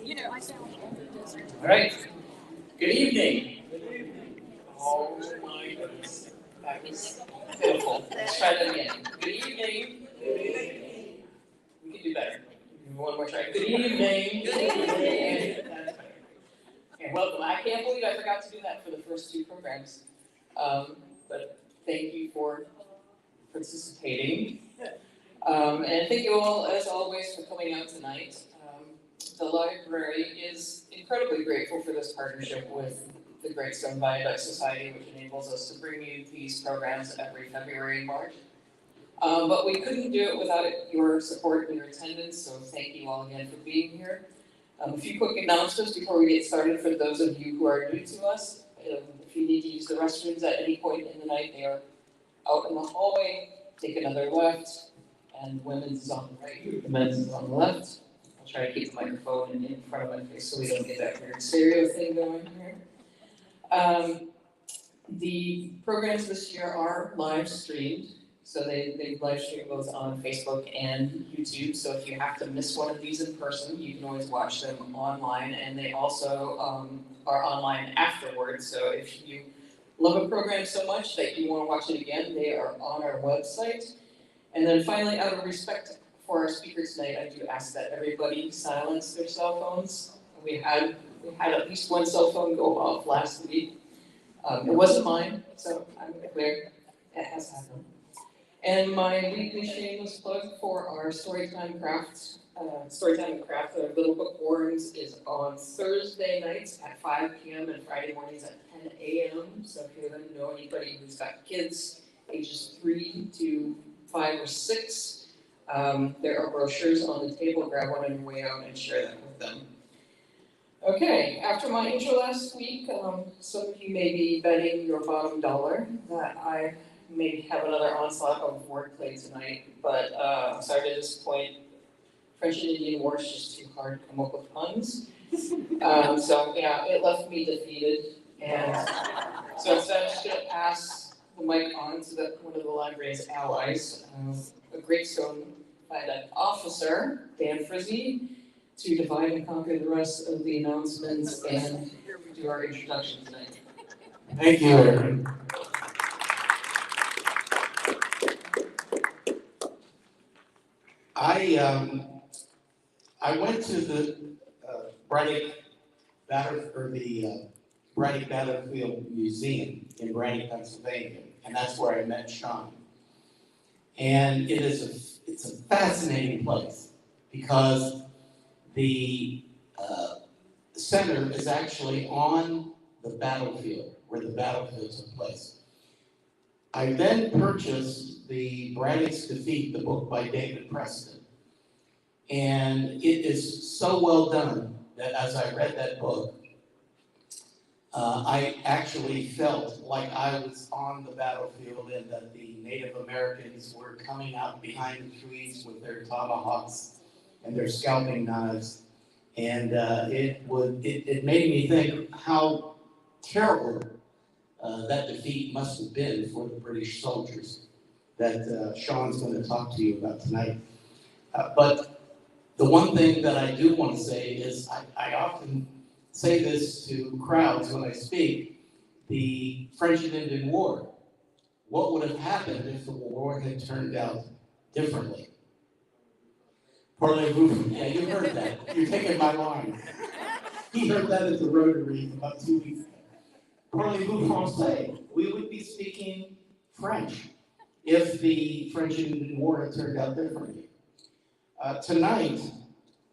All right. Good evening. Oh my goodness. That was pitiful. Let's try that again. Good evening. We can do better. One more try. Good evening. Good evening. That's better. Okay, welcome. I can't believe I forgot to do that for the first two programs. But thank you for participating. And thank you all, as always, for coming out tonight. The library is incredibly grateful for this partnership with the Greatstone Viaduct Society, which enables us to bring you these programs every February and March. But we couldn't do it without your support and your attendance, so thank you all again for being here. A few quick announcements before we get started for those of you who are new to us. If you need to use the restrooms at any point in the night, they are out in the hallway. Take another left, and women's is on the right, the men's is on the left. I'll try to keep the microphone in front of my face so we don't get that weird stereo thing going here. The programs this year are live streamed, so they live stream both on Facebook and YouTube. So if you have to miss one of these in person, you can always watch them online, and they also are online afterwards. So if you love a program so much that you want to watch it again, they are on our website. And then finally, out of respect for our speaker tonight, I do ask that everybody silence their cell phones. We had at least one cell phone go off last week. It wasn't mine, so I'm clear. It has happened. And my weekly shameless plug for our Storytime and Craft, our Little Book Warrens, is on Thursday nights at 5 p.m. and Friday mornings at 10 a.m. So if you know anybody who's got kids ages 3 to 5 or 6, there are brochures on the table. Grab one on your way out and share that with them. Okay, after my intro last week, some of you may be betting your bottom dollar that I may have another onslaught of wordplay tonight, but I'm sorry to disappoint. French and Indian War is just too hard to come up with puns. So yeah, it left me defeated, and so instead I'm just going to pass the mic on to one of the library's allies, a Greatstone Viaduct officer, Dan Frizzy, to divide and conquer the rest of the announcements and do our introduction tonight. Thank you, Aaron. I went to the Braddock Battlefield Museum in Braddock, Pennsylvania, and that's where I met Shawn. And it's a fascinating place because the center is actually on the battlefield, where the battlefield took place. I then purchased the Braddock's Defeat, the book by David Preston. And it is so well done that as I read that book, I actually felt like I was on the battlefield and that the Native Americans were coming out behind the trees with their tomahawks and their scalping knives. And it made me think how terrible that defeat must have been for the British soldiers that Shawn's going to talk to you about tonight. But the one thing that I do want to say is I often say this to crowds when I speak, the French and Indian War. What would have happened if the war had turned out differently? Parlez-vous? Yeah, you heard that. You're taking my line. He heard that at the Rotary about 2 weeks ago. Parlez-vous français? We would be speaking French if the French and Indian War had turned out differently. Tonight,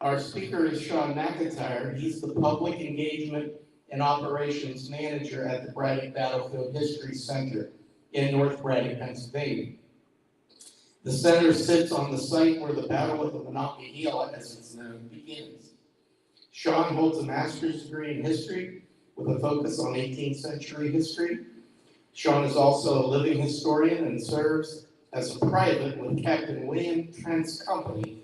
our speaker is Shawn MacIntyre. He's the Public Engagement and Operations Manager at the Braddock Battlefield History Center in North Braddock, Pennsylvania. The center sits on the site where the Battle of the Monongahela, as it's known, begins. Shawn holds a master's degree in history with a focus on 18th century history. Shawn is also a living historian and serves as a private with Captain William Trent's company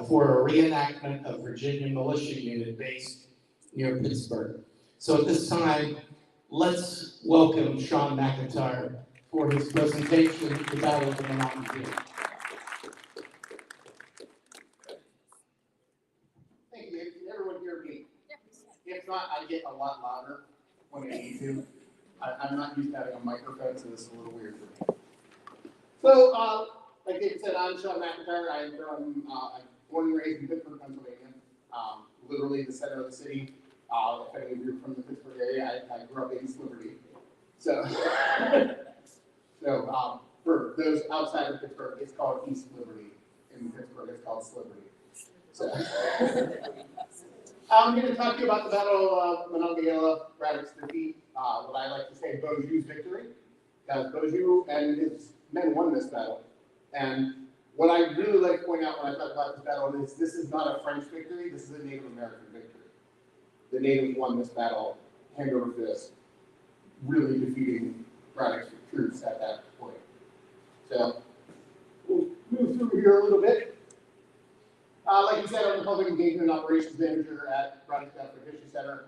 for a reenactment of Virginia militia unit based near Pittsburgh. So at this time, let's welcome Shawn MacIntyre for his presentation, The Battle of the Monongahela. Thank you. Can everyone hear me? if not, I get a lot louder when I need to. I'm not used to having a microphone, so this is a little weird for me. So, like David said, I'm Shawn MacIntyre. I'm born and raised in Pittsburgh, Pennsylvania. Literally the center of the city. If any of you are from the Pittsburgh area, I grew up in East Liberty. So, for those outside of Pittsburgh, it's called East Liberty. In Pittsburgh, it's called Sliberty. So, I'm going to talk to you about the Battle of Monongahela, Braddock's defeat, what I like to say Beaujeu's victory, because Beaujeu and his men won this battle. And what I really like to point out when I talk about this battle is this is not a French victory, this is a Native American victory. The natives won this battle hand over fist, really defeating Braddock's troops at that point. So we'll move through here a little bit. Like you said, I'm the Public Engagement and Operations Manager at Braddock Catholic History Center.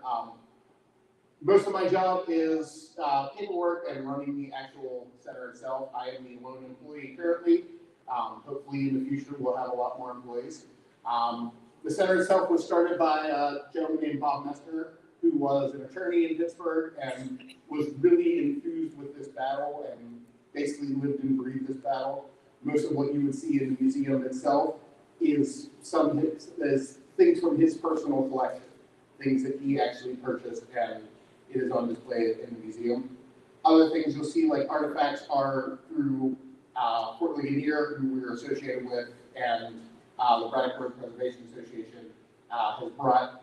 Most of my job is paperwork and running the actual center itself. I am the lone employee currently. Hopefully in the future we'll have a lot more employees. The center itself was started by a gentleman named Bob Mester, who was an attorney in Pittsburgh and was really enthused with this battle and basically lived and breathed this battle. Most of what you would see in the museum itself is things from his personal collection, things that he actually purchased, and it is on display in the museum. Other things you'll see, like artifacts, are through Fort Duquesne, who we're associated with, and the Braddock Road Preservation Association has brought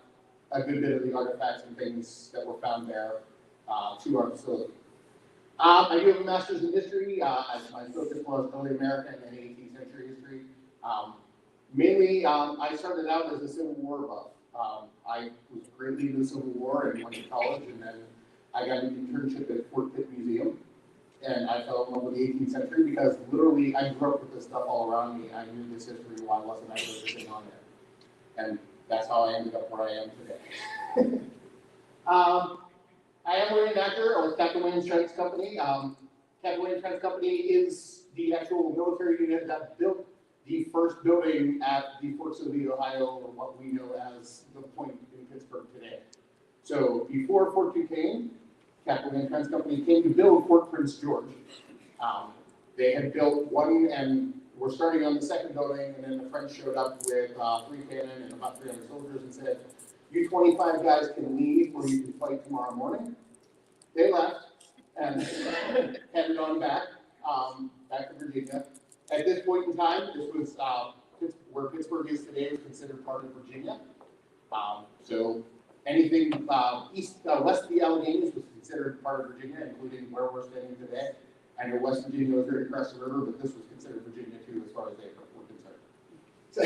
a good bit of the artifacts and things that were found there to our facility. I do have a master's in history. My focus was early American and 18th century history. Mainly, I started out as a Civil War buff. I was greatly into the Civil War and went to college, and then I got an internship at Fort Duquesne Museum, and I fell in love with the 18th century because literally I grew up with this stuff all around me. I knew this history while I wasn't actually sitting on there, and that's how I ended up where I am today. I am a reenactor with Captain Williams Trench Company. Captain Williams Trench Company is the actual military unit that built the first building at the Fort Duquesne, Ohio, or what we know as the point in Pittsburgh today. So before Fort Duquesne, Captain Williams Trench Company came to build Fort Prince George. They had built one and were starting on the second building, and then the French showed up with 3 cannon and about 300 soldiers and said, "You 25 guys can leave or you can fight tomorrow morning." They left and headed on back to Virginia. At this point in time, this was where Pittsburgh is today was considered part of Virginia. So anything west of the Alleghenies was considered part of Virginia, including where we're standing today. I know West Virginia was right across the river, but this was considered Virginia too, as far as they were concerned. So,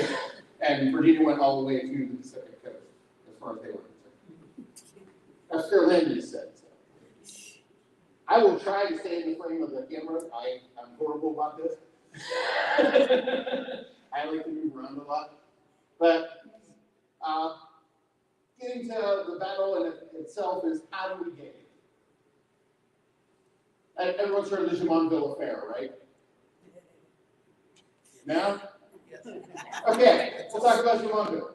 and Virginia went all the way to the Pacific coast, as far as they were concerned. That's their land use said. So. I will try to stay in the frame of the camera. I'm horrible about this. I like to move around a lot. But getting to the battle in itself is how do we get it? Everyone's heard of the Jumonville Affair, right? No? Okay, we'll talk about Jumonville.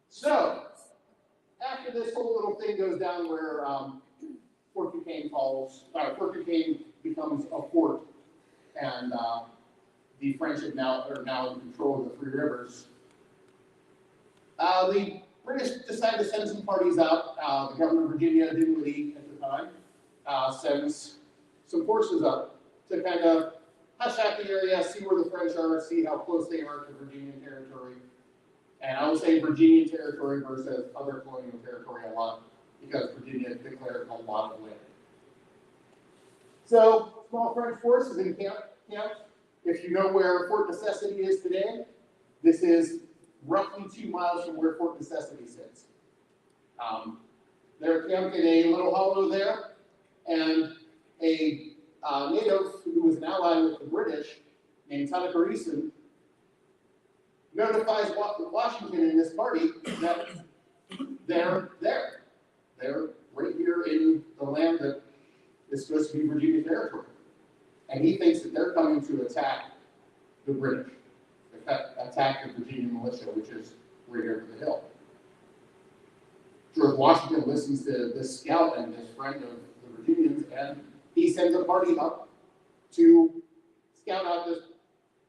So, after this whole little thing goes down where Fort Duquesne Fort Duquesne becomes a fort, and the French are now in control of the 3 rivers. The British decided to send some parties out. The governor of Virginia, Dinwiddie at the time, sends some forces up to kind of hush out the area, see where the French are, see how close they are to Virginian territory. And I would say Virginian territory versus other colonial territory a lot, because Virginia declared a lot of land. So, small French force is in camp. If you know where Fort Necessity is today, this is roughly 2 miles from where Fort Necessity sits. They're camped in a little hollow there, and a native who was an ally with the British, named Tanacharison, notifies Washington in this party that they're there. They're right here in the land that is supposed to be Virginia territory. And he thinks that they're coming to attack the British, attack the Virginia militia, which is right here to the hill. Drove Washington listens to this scout and this friend of the Virginians, and he sends a party up to scout out this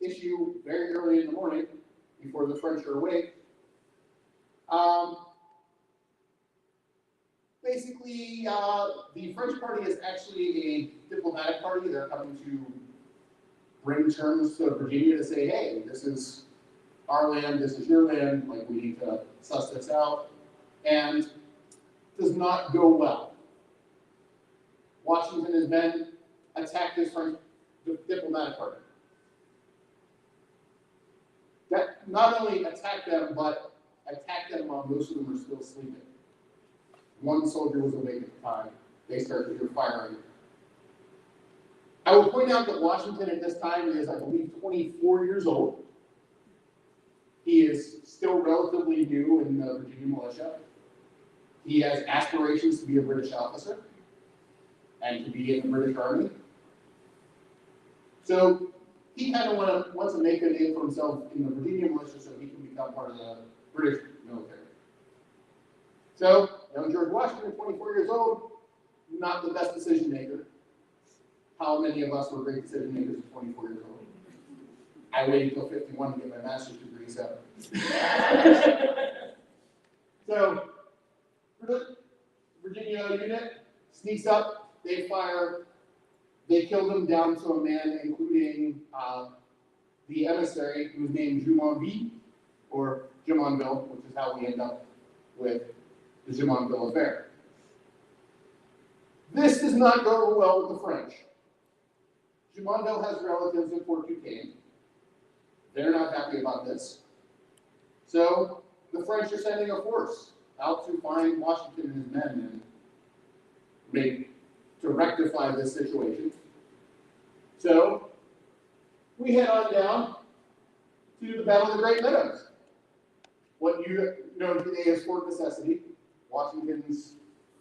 issue very early in the morning before the French are awake. Basically, the French party is actually a diplomatic party. They're coming to bring terms to Virginia to say, hey, this is our land, this is your land, like we need to suss this out. And does not go well. Washington and his men attack this French diplomatic party. That not only attacked them, but attacked them while most of them were still sleeping. One soldier was awake at the time. They started to hear firing. I will point out that Washington at this time is, I believe, 24 years old. He is still relatively new in the Virginia militia. He has aspirations to be a British officer and to be in the British Army. So he kind of wants to make a name for himself in the Virginia militia so he can become part of the British military. So, young George Washington, 24 years old, not the best decision maker. How many of us were great decision makers at 24 years old? I waited until 51 to get my master's degree, so. So, Virginia unit sneaks up, they fire, they kill them down to a man, including the emissary, who's named Jumonville, or Jumonville, which is how we end up with the Jumonville affair. This does not go well with the French. Jumonville has relatives in Fort Duquesne. They're not happy about this. So the French are sending a force out to find Washington and his men and to rectify this situation. So we head on down to the Battle of the Great Meadows. What you know today as Fort Necessity, Washington's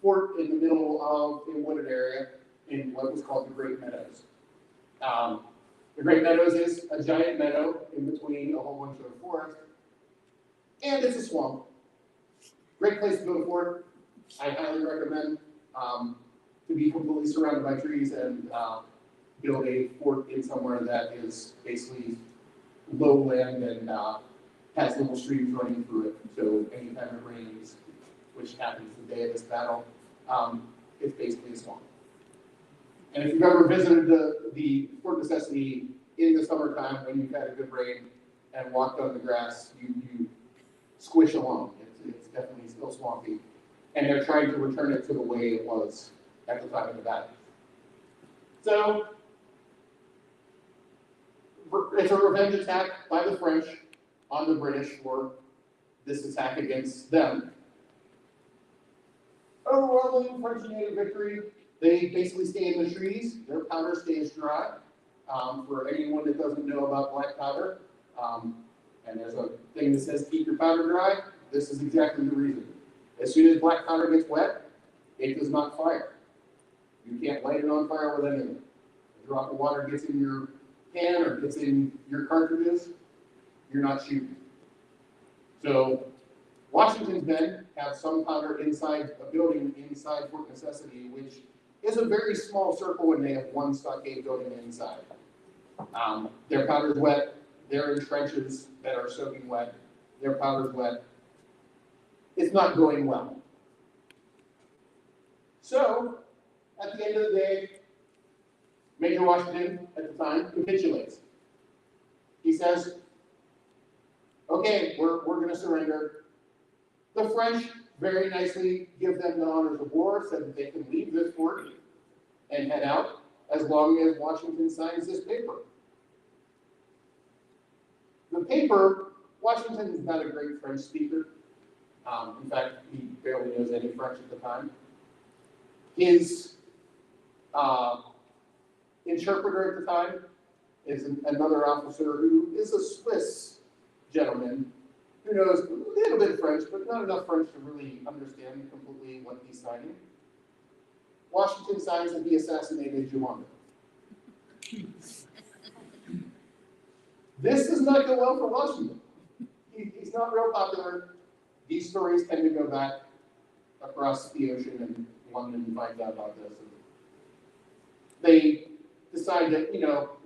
fort in the middle of a wooded area in what was called the Great Meadows. The Great Meadows is a giant meadow in between a whole bunch of forest, and it's a swamp. Great place to build a fort. I highly recommend to be completely surrounded by trees and build a fort in somewhere that is basically lowland and has little streams running through it. So anytime it rains, which happens the day of this battle, it's basically a swamp. And if you've ever visited the Fort Necessity in the summertime when you've had a good rain and walked on the grass, you squish along. It's definitely still swampy. And they're trying to return it to the way it was at the time of the battle. So it's a revenge attack by the French on the British for this attack against them. Overwhelming French native victory. They basically stay in the trees. Their powder stays dry. For anyone that doesn't know about black powder, and there's a thing that says keep your powder dry, this is exactly the reason. As soon as black powder gets wet, it does not fire. You can't light it on fire with anything. A drop of water gets in your can or gets in your cartridges, you're not shooting. So Washington's men have some powder inside a building inside Fort Necessity, which is a very small circle, and they have one stockade building inside. Their powder's wet. They're in trenches that are soaking wet. Their powder's wet. It's not going well. So, at the end of the day, Major Washington, at the time, capitulates. He says, okay, we're going to surrender. The French very nicely give them the honors of war, said that they can leave this fort and head out as long as Washington signs this paper. The paper, Washington is not a great French speaker. In fact, he barely knows any French at the time. His interpreter at the time is another officer who is a Swiss gentleman who knows a little bit of French, but not enough French to really understand completely what he's signing. Washington signs that he assassinated Jumonville. This does not go well for Washington. He's not real popular. These stories tend to go back. across the ocean in London finds out about this. And they decide that,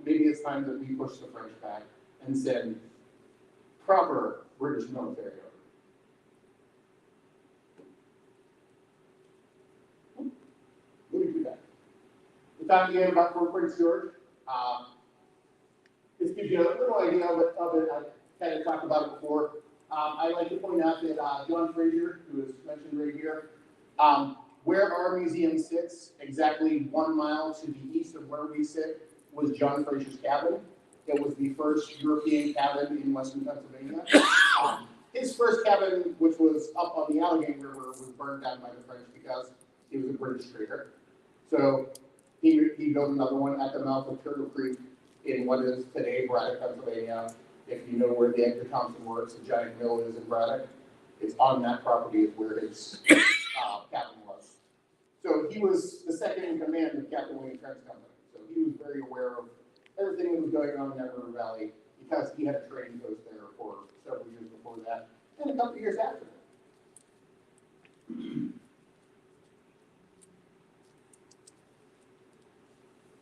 maybe it's time that we push the French back and send proper British military over. Let me do that. We talked again about Fort Prince George. This gives you a little idea of it. I kind of talked about it before. I like to point out that John Fraser, who is mentioned right here, where our museum sits, exactly 1 mile to the east of where we sit, was John Fraser's cabin. It was the first European cabin in Western Pennsylvania. His first cabin, which was up on the Allegheny River, was burned down by the French because he was a British trader. So he built another one at the mouth of Turtle Creek in what is today Braddock, Pennsylvania. If you know where the Edgar Thompson Works, the giant mill is in Braddock, it's on that property is where his cabin was. So he was the second in command of Captain William Trent's company. So he was very aware of everything that was going on in that river valley because he had a trading post there for several years before that and a couple of years after that.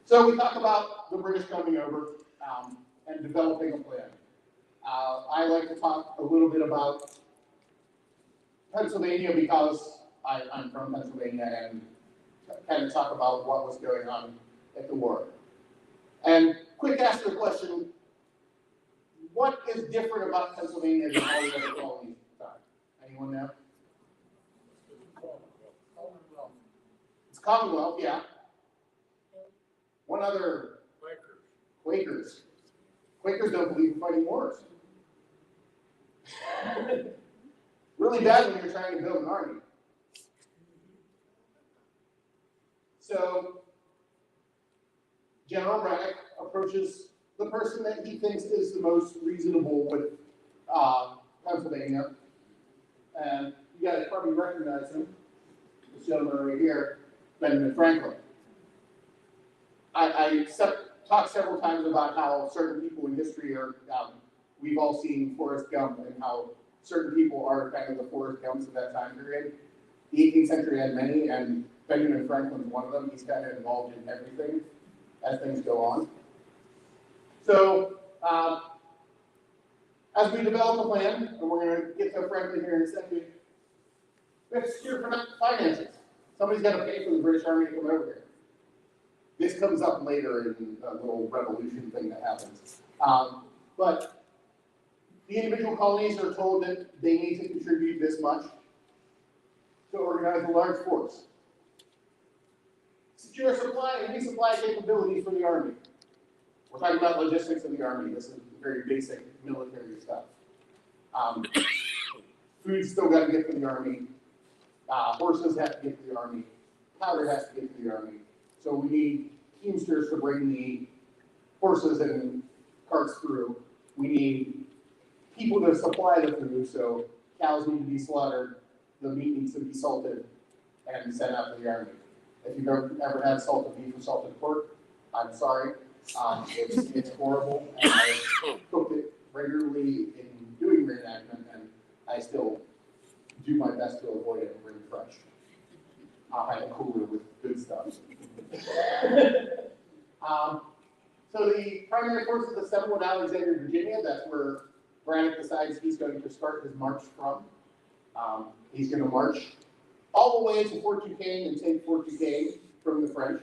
So we talk about the British coming over and developing a plan. I like to talk a little bit about Pennsylvania because I'm from Pennsylvania and kind of talk about what was going on at the war. And quick ask the question, what is different about Pennsylvania than all the other colonies at the time? Anyone know? It's Commonwealth, yeah. One other. Quakers. Quakers don't believe in fighting wars. Really bad when you're trying to build an army. So, General Braddock approaches the person that he thinks is the most reasonable with Pennsylvania. And you guys probably recognize him, this gentleman right here, Benjamin Franklin. I talked several times about how certain people in history are, we've all seen Forrest Gump and how certain people are kind of the Forrest Gumps of that time period. The 18th century had many, and Benjamin Franklin's one of them. He's kind of involved in everything as things go on. So, as we develop a plan, and we're going to get to Franklin here in a second, we have to secure finances. Somebody's got to pay for the British Army to come over here. This comes up later in a little revolution thing that happens. But the individual colonies are told that they need to contribute this much to organize a large force. Secure supply and resupply capabilities for the Army. We're talking about logistics in the Army. This is very basic military stuff. Food's still got to get to the Army. Horses have to get to the Army. Powder has to get to the Army. So we need teamsters to bring the horses and carts through. We need people to supply the food, so cows need to be slaughtered, the meat needs to be salted, and sent out to the Army. If you've ever had salted beef or salted pork, I'm sorry. It's horrible, and I cooked it regularly in doing reenactment, and I still do my best to avoid it and bring it fresh. I'll have a cooler with good stuff. So the primary force is assembled in Alexandria, Virginia. That's where Braddock decides he's going to start his march from. He's going to march all the way to Fort Duquesne and take Fort Duquesne from the French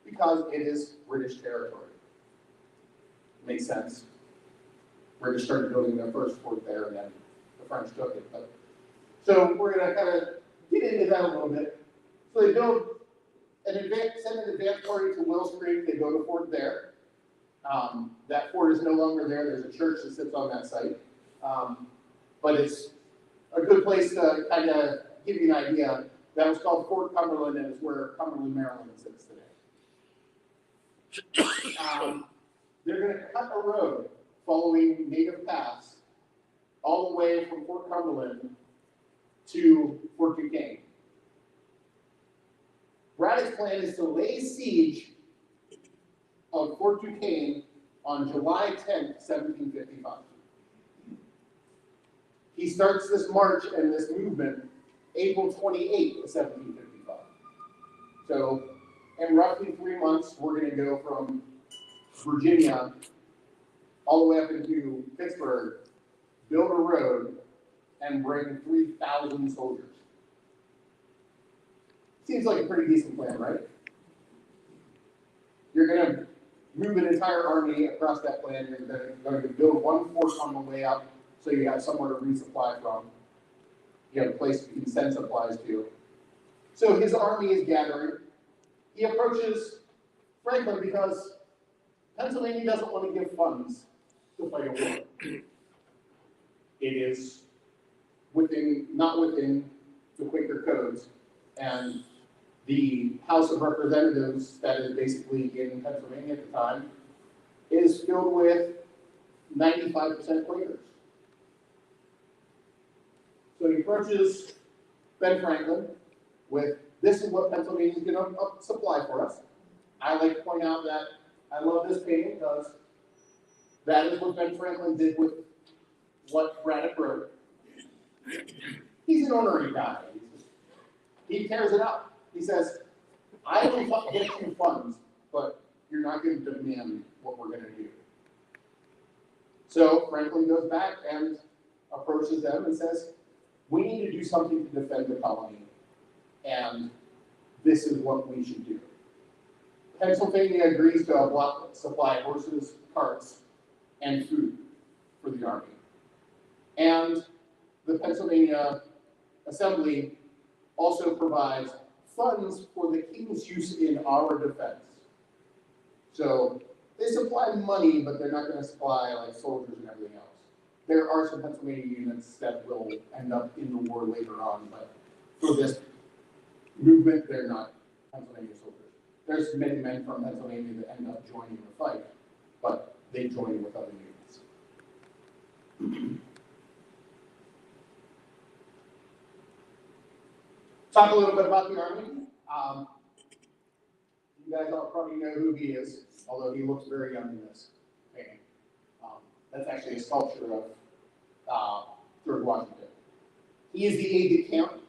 because it is British territory. Makes sense. British started building their first fort there, and then the French took it. But, so we're going to kind of get into that a little bit. So they build send an advance party to Wills Creek. They go to Fort there. That fort is no longer there. There's a church that sits on that site. But it's a good place to kind of give you an idea. That was called Fort Cumberland, and it's where Cumberland, Maryland sits today. They're going to cut a road following native paths all the way from Fort Cumberland to Fort Duquesne. Braddock's plan is to lay siege of Fort Duquesne on July 10th, 1755. He starts this march and this movement April 28th of 1755. So in roughly 3 months, we're going to go from Virginia all the way up into Pittsburgh, build a road, and bring 3,000 soldiers. Seems like a pretty decent plan, right? You're going to move an entire army across that plan. You're going to build one fort on the way up so you have somewhere to resupply from. You have a place you can send supplies to. So his army is gathering. He approaches Franklin because Pennsylvania doesn't want to give funds to fight a war. It is not within the Quaker codes, and the House of Representatives that is basically in Pennsylvania at the time is filled with 95% Quakers. So he approaches Ben Franklin with, this is what Pennsylvania is going to supply for us. I like to point out that I love this painting because that is what Ben Franklin did with what Braddock wrote. He's an ornery guy. He tears it up. He says, I will get you funds, but you're not going to demand what we're going to do. So Franklin goes back and approaches them and says, we need to do something to defend the colony, and this is what we should do. Pennsylvania agrees to supply horses, carts, and food for the army. And the Pennsylvania Assembly also provides funds for the king's use in our defense. So they supply money, but they're not going to supply like soldiers and everything else. There are some Pennsylvania units that will end up in the war later on, but for this movement, they're not Pennsylvania soldiers. There's many men from Pennsylvania that end up joining the fight, but they join with other units. Talk a little bit about the army. You guys all probably know who he is, although he looks very young in this painting. That's actually a sculpture of George Washington. He is the aide-de-camp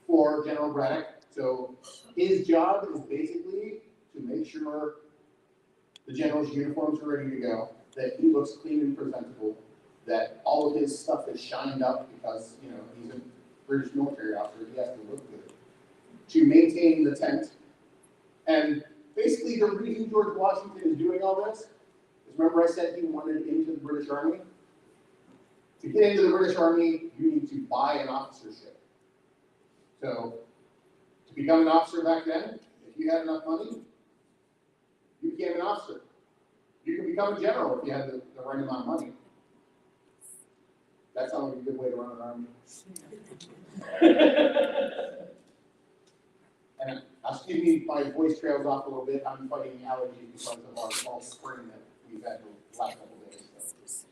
for General Braddock. So his job is basically to make sure the general's uniforms are ready to go, that he looks clean and presentable, that all of his stuff is shined up because, you know, he's a British military officer, he has to look good, to maintain the tent. And basically the reason George Washington is doing all this is, remember I said he wanted into the British Army? To get into the British Army, you need to buy an officership. So, to become an officer back then, if you had enough money, you became an officer. You could become a general if you had the right amount of money. That sounds like a good way to run an army. And excuse me, my voice trails off a little bit. I'm fighting allergies because of our fall spring that we've had the last couple of days.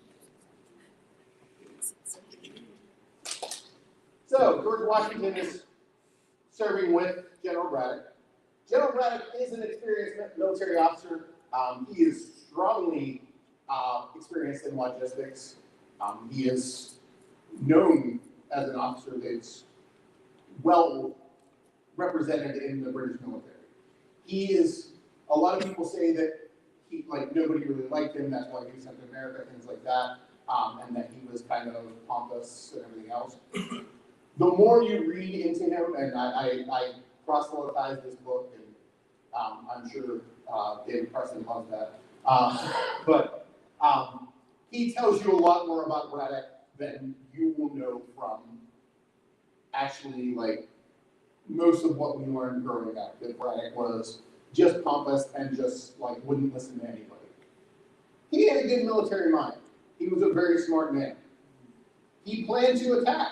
So George Washington is serving with General Braddock. General Braddock is an experienced military officer. He is strongly experienced in logistics. He is known as an officer that's well represented in the British military. He is, a lot of people say that he, like, nobody really liked him, that's why he was sent to America, things like that, and that he was kind of pompous and everything else. The more you read into him, and I proselytize this book, and I'm sure David Preston loves that, but he tells you a lot more about Braddock than you will know from actually, like, most of what we learned growing up, that Braddock was just pompous and just, like, wouldn't listen to anybody. He had a good military mind. He was a very smart man. He planned to attack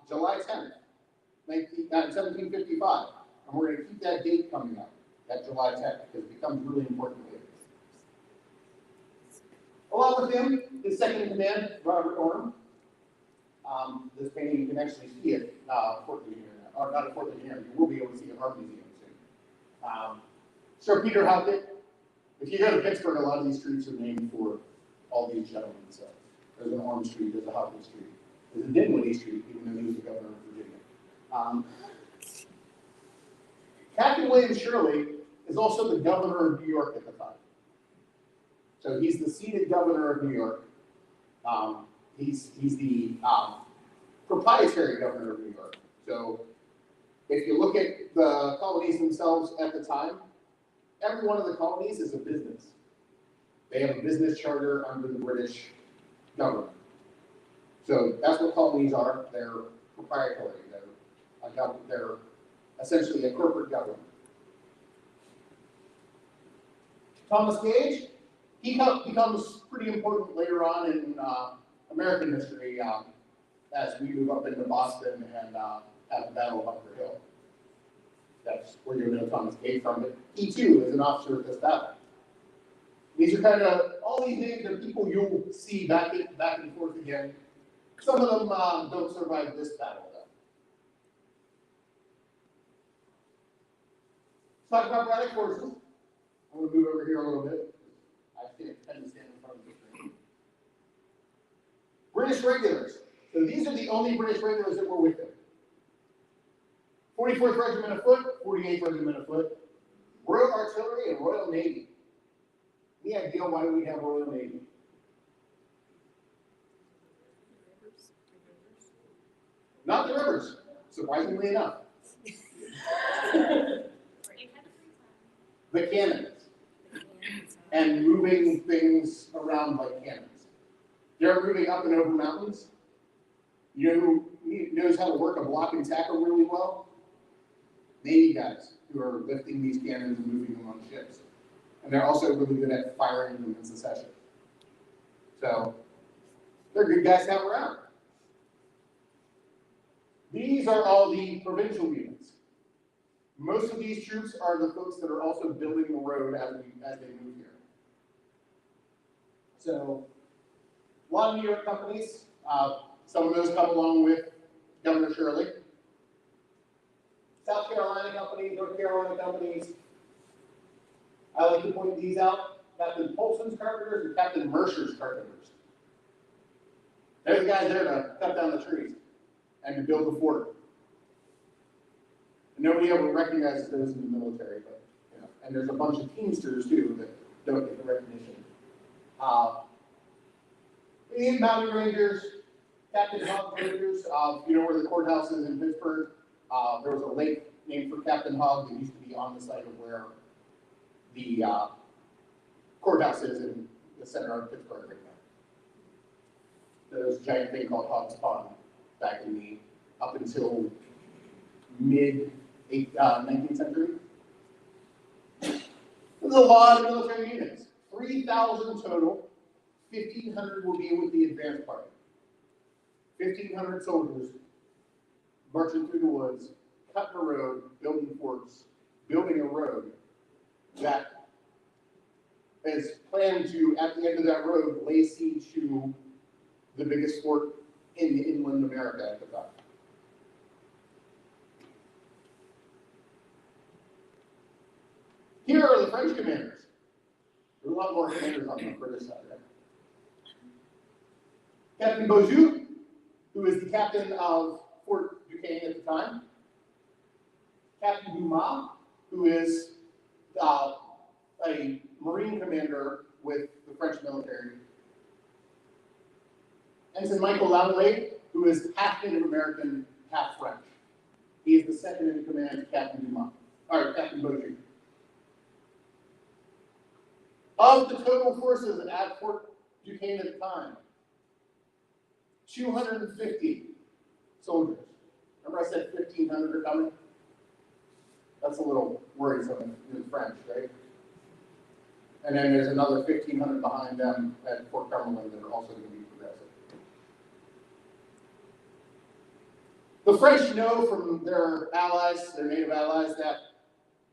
July 10th, 1755. And we're going to keep that date coming up, that July 10th, because it becomes really important later. Along with him, his second in command, Robert Orme. This painting, you can actually see it at Fort Duquesne, or not at Fort Duquesne, you will be able to see it at our museum soon. Sir Peter Halkett. If you go to Pittsburgh, a lot of these streets are named for all these gentlemen. So there's an Orme Street, there's a Halkett Street. is in Dinwiddie Street, even though he was the governor of Virginia. Captain William Shirley is also the governor of New York at the time. So he's the seated governor of New York. He's the proprietary governor of New York. So if you look at the colonies themselves at the time, every one of the colonies is a business. They have a business charter under the British government. So that's what colonies are. They're proprietary. They're essentially a corporate government. Thomas Gage, he becomes pretty important later on in American history as we move up into Boston and have the Battle of Bunker Hill. That's where you know Thomas Gage from, but he too is an officer of this battle. These are kind of, all these names are people you'll see back and forth again. Some of them don't survive this battle, though. Let's talk about Braddock forces. I'm going to move over here a little bit. I tend to stand in front of the screen. British regulars. So these are the only British regulars that were with him. 44th Regiment of Foot, 48th Regiment of Foot, Royal Artillery, and Royal Navy. Any idea why we have Royal Navy? Not the rivers, surprisingly enough. The cannons. And moving things around like cannons. They're moving up and over mountains. You know who knows how to work a block and tackle really well? Navy guys who are lifting these cannons and moving them on ships. And they're also really good at firing them in succession. So, they're good guys to have around. These are all the provincial units. Most of these troops are the folks that are also building the road as they move here. So, a lot of New York companies, some of those come along with Governor Shirley. South Carolina companies, North Carolina companies. I like to point these out. Captain Polson's carpenters and Captain Mercer's carpenters. They're the guys there to cut down the trees and to build the fort. And nobody ever recognizes those in the military, but you know, and there's a bunch of teamsters too that don't get the recognition. The Mountain Rangers, Captain Hogg Rangers, you know where the courthouse is in Pittsburgh. There was a lake named for Captain Hogg that used to be on the site of where the courthouse is in the center of Pittsburgh right now. There was a giant thing called Hogg's Pond back in the, up until mid 19th century. There's a lot of military units, 3,000 total, 1,500 will be with the advance party. 1,500 soldiers marching through the woods, cutting a road, building forts, building a road that is planned to, at the end of that road, lay siege to the biggest fort in inland America at the time. Here are the French commanders. There's a lot more commanders on the British side, right? Captain Beaujeu, who is the captain of Fort Duquesne at the time. Captain Dumas, who is a Marine commander with the French military. Ensign Michael Lavalade, who is half Native American, half French. He is the second in command to Captain Dumas, or Captain Beaujeu. Of the total forces at Fort Duquesne at the time, 250 soldiers. Remember I said 1,500 are coming? That's a little worrisome in French, right? And then there's another 1,500 behind them at Fort Cumberland that are also going to be progressive. The French know from their allies, their native allies, that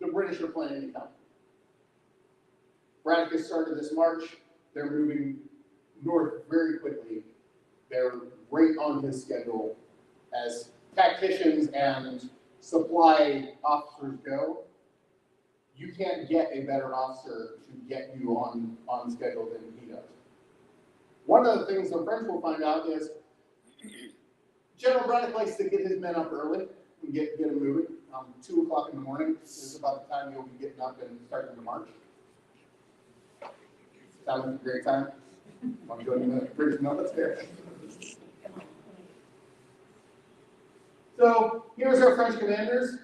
the British are planning to come. Braddock has started this march. They're moving north very quickly. They're right on his schedule. As tacticians and supply officers go, you can't get a better officer to get you on schedule than he does. One of the things the French will find out is General Braddock likes to get his men up early and get them moving. 2 o'clock in the morning is about the time you'll be getting up and starting to march. Sounds like a great time. Want to join the British military? So here's our French commanders.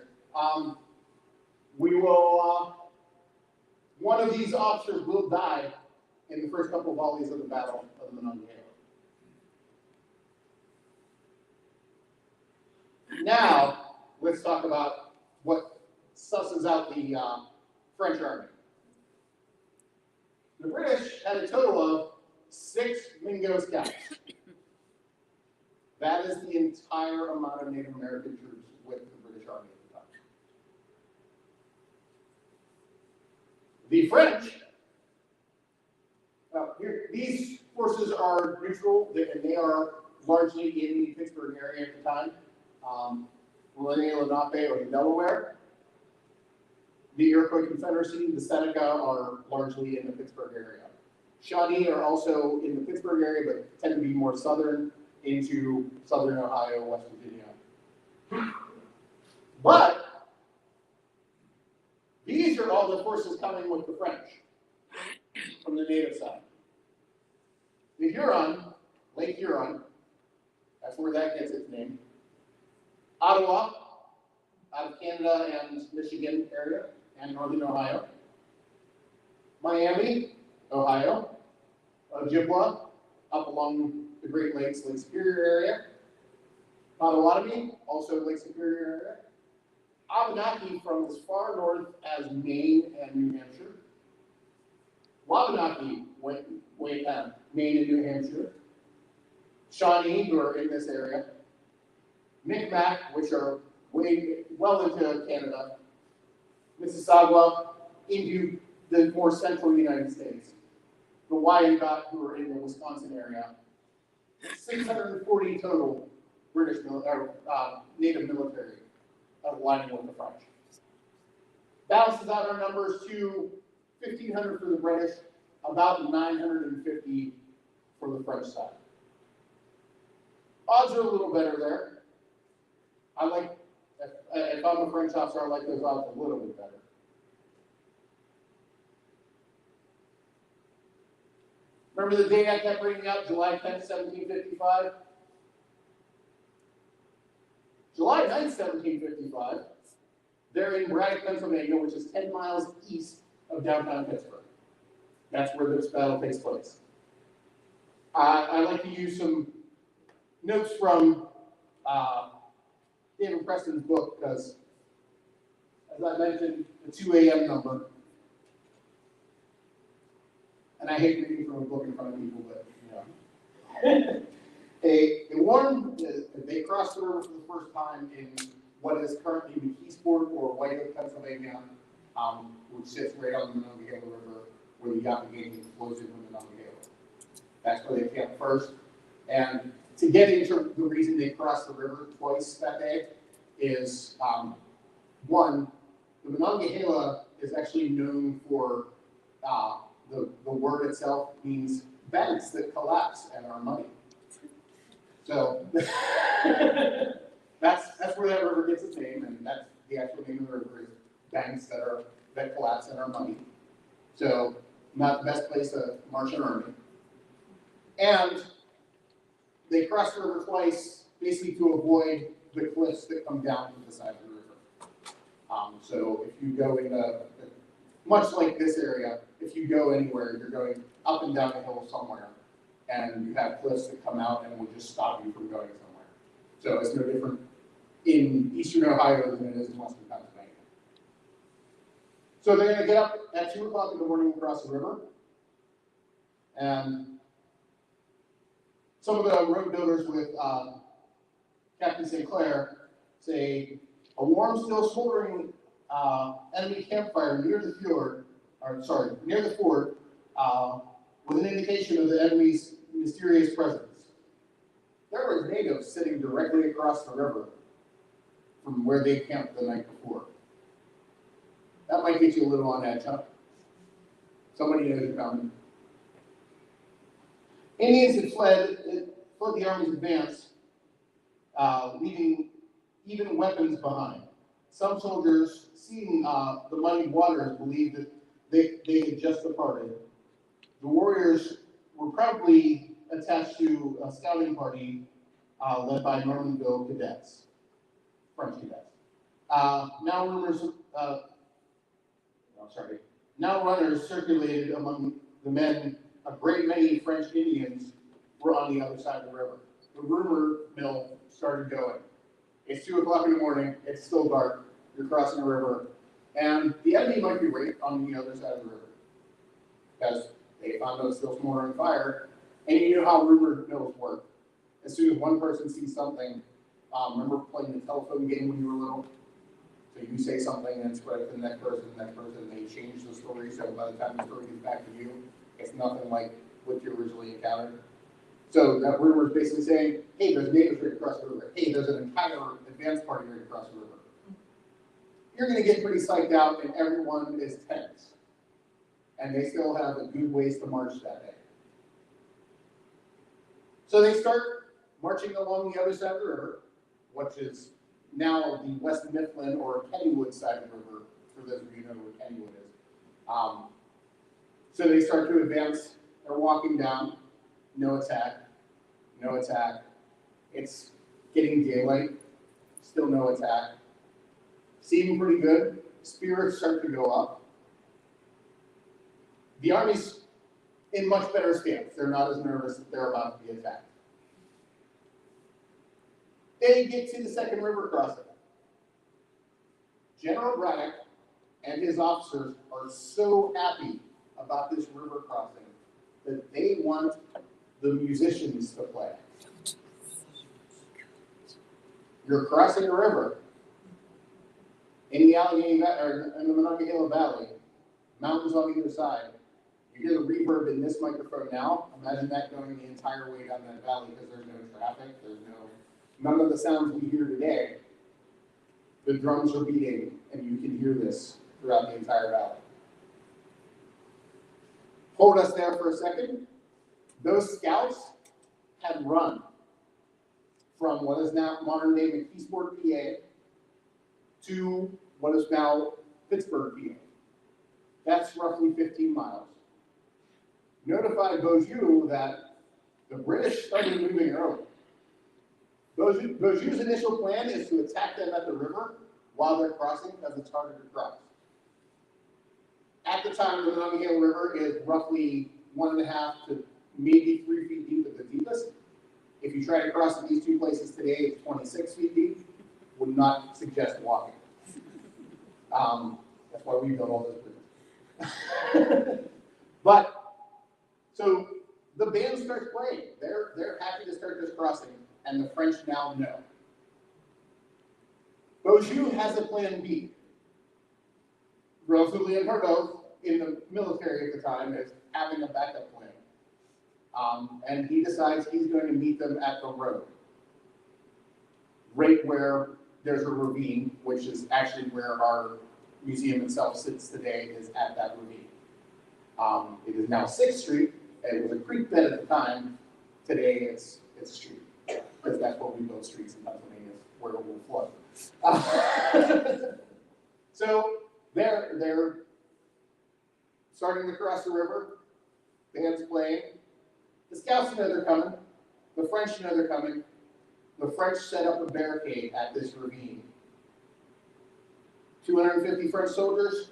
We will, one of these officers will die in the first couple of volleys of the battle of the Monongahela. Now, let's talk about what susses out the French army. The British had a total of 6 Mingo scouts. That is the entire amount of Native American troops with the British Army at the time. The French, these forces are neutral, and they are largely in the Pittsburgh area at the time. Lenape or the Delaware. The Iroquois Confederacy, the Seneca are largely in the Pittsburgh area. Shawnee are also in the Pittsburgh area, but tend to be more southern into southern Ohio, West Virginia. But these are all the forces coming with the French from the native side. The Huron, Lake Huron, that's where that gets its name. Ottawa, out of Canada and Michigan area, and northern Ohio. Miami, Ohio. Ojibwa, up along the Great Lakes, Lake Superior area. Potawatomi, also Lake Superior area. Abenaki from as far north as Maine and New Hampshire. Wabanaki went way down, Maine and New Hampshire. Shawnee, who are in this area. Micmac, which are well into Canada. Mississauga, into the more central United States. The Wyandot, who are in the Wisconsin area. 640 total Native military aligning with the French. Balances out our numbers to 1,500 for the British, about 950 for the French side. Odds are a little better there. I like, if I'm a French officer, I like those odds a little bit better. Remember the date I kept bringing up, July 10th, 1755? July 9th, 1755, they're in Braddock, Pennsylvania, which is 10 miles east of downtown Pittsburgh. That's where this battle takes place. I like to use some notes from David Preston's book, because, as I mentioned, the 2 a.m. number, and I hate reading from a book in front of people, but, they crossed the river for the first time in what is currently McKeesport or Viaduct, Pennsylvania, which sits right on the Monongahela River, where the Yapagaty flows into the Monongahela. That's where they camped first. And to get into the reason they crossed the river twice that day is, one, the Monongahela is actually known for, the word itself means banks that collapse and are money. So that's where that river gets its name, and that's the actual name of the river is banks that collapse and are money. So not the best place to march an army. And they cross the river twice, basically to avoid the cliffs that come down to the side of the river. So if you go in much like this area, if you go anywhere, you're going up and down a hill somewhere, and you have cliffs that come out and will just stop you from going somewhere. So it's no different in eastern Ohio than it is in western Pennsylvania. So they're going to get up at 2 o'clock in the morning across the river, and some of the road builders with Captain St. Clair say a warm, still smoldering enemy campfire near the fort was an indication of the enemy's mysterious presence. There were natives sitting directly across the river from where they camped the night before. That might get you a little on edge, huh? Somebody knows you're coming. Indians had fled the army's advance, leaving even weapons behind. Some soldiers, seeing the muddy waters, believed that they had just departed. The warriors were probably attached to a scouting party led by Normanville cadets, French cadets. Now runners circulated among the men. A great many French Indians were on the other side of the river. The rumor mill started going. It's 2 o'clock in the morning, it's still dark, you're crossing a river, and the enemy might be right on the other side of the river. Because they found out still smoldering fire, and you know how rumor mills work. As soon as one person sees something, remember playing the telephone game when you were little? So you say something and spread it to the next person, and they change the story, so by the time the story gets back to you, it's nothing like what you originally encountered. So that rumor is basically saying, hey, there's natives right across the river. Hey, there's an entire advance party right across the river. You're going to get pretty psyched out, and everyone is tense. And they still have a good ways to march that day. So they start marching along the other side of the river, which is now the West Mifflin or Kennywood side of the river, for those of you who know where Kennywood is. So they start to advance. They're walking down. No attack. No attack. It's getting daylight. Still no attack. Seeming pretty good. Spirits start to go up. The army's in much better stance. They're not as nervous that they're about to be attacked. They get to the second river crossing. General Braddock and his officers are so happy about this river crossing that they want the musicians to play. You're crossing a river in the Allegheny or in the Monongahela Valley, mountains on either side. You hear the reverb in this microphone now. Imagine that going the entire way down that valley because there's no traffic, none of the sounds we hear today. The drums are beating, and you can hear this throughout the entire valley. Hold us there for a second. Those scouts had run from what is now modern-day McKeesport, PA, to what is now Pittsburgh, PA. That's roughly 15 miles. Notified Beaujeu that the British started moving early. Beaujeu's initial plan is to attack them at the river while they're crossing because it's harder to cross. At the time, the Monongahela River is roughly 1.5 to maybe 3 feet deep at the deepest. If you try to cross in these two places today, it's 26 feet deep. Would not suggest walking. That's why we built all those bridges. But, so the band starts playing. They're happy to start this crossing, and the French now know. Beaujeu has a plan B. Relatively unheard of in the military at the time as having a backup plan. And he decides he's going to meet them at the road. Right where there's a ravine, which is actually where our museum itself sits today, is at that ravine. It is now 6th Street. It was a creek bed at the time. Today it's a street. Because that's what we build streets in Pennsylvania, where it will flood. So they're starting to cross the river. Band's playing. The scouts know they're coming. The French know they're coming. The French set up a barricade at this ravine. 250 French soldiers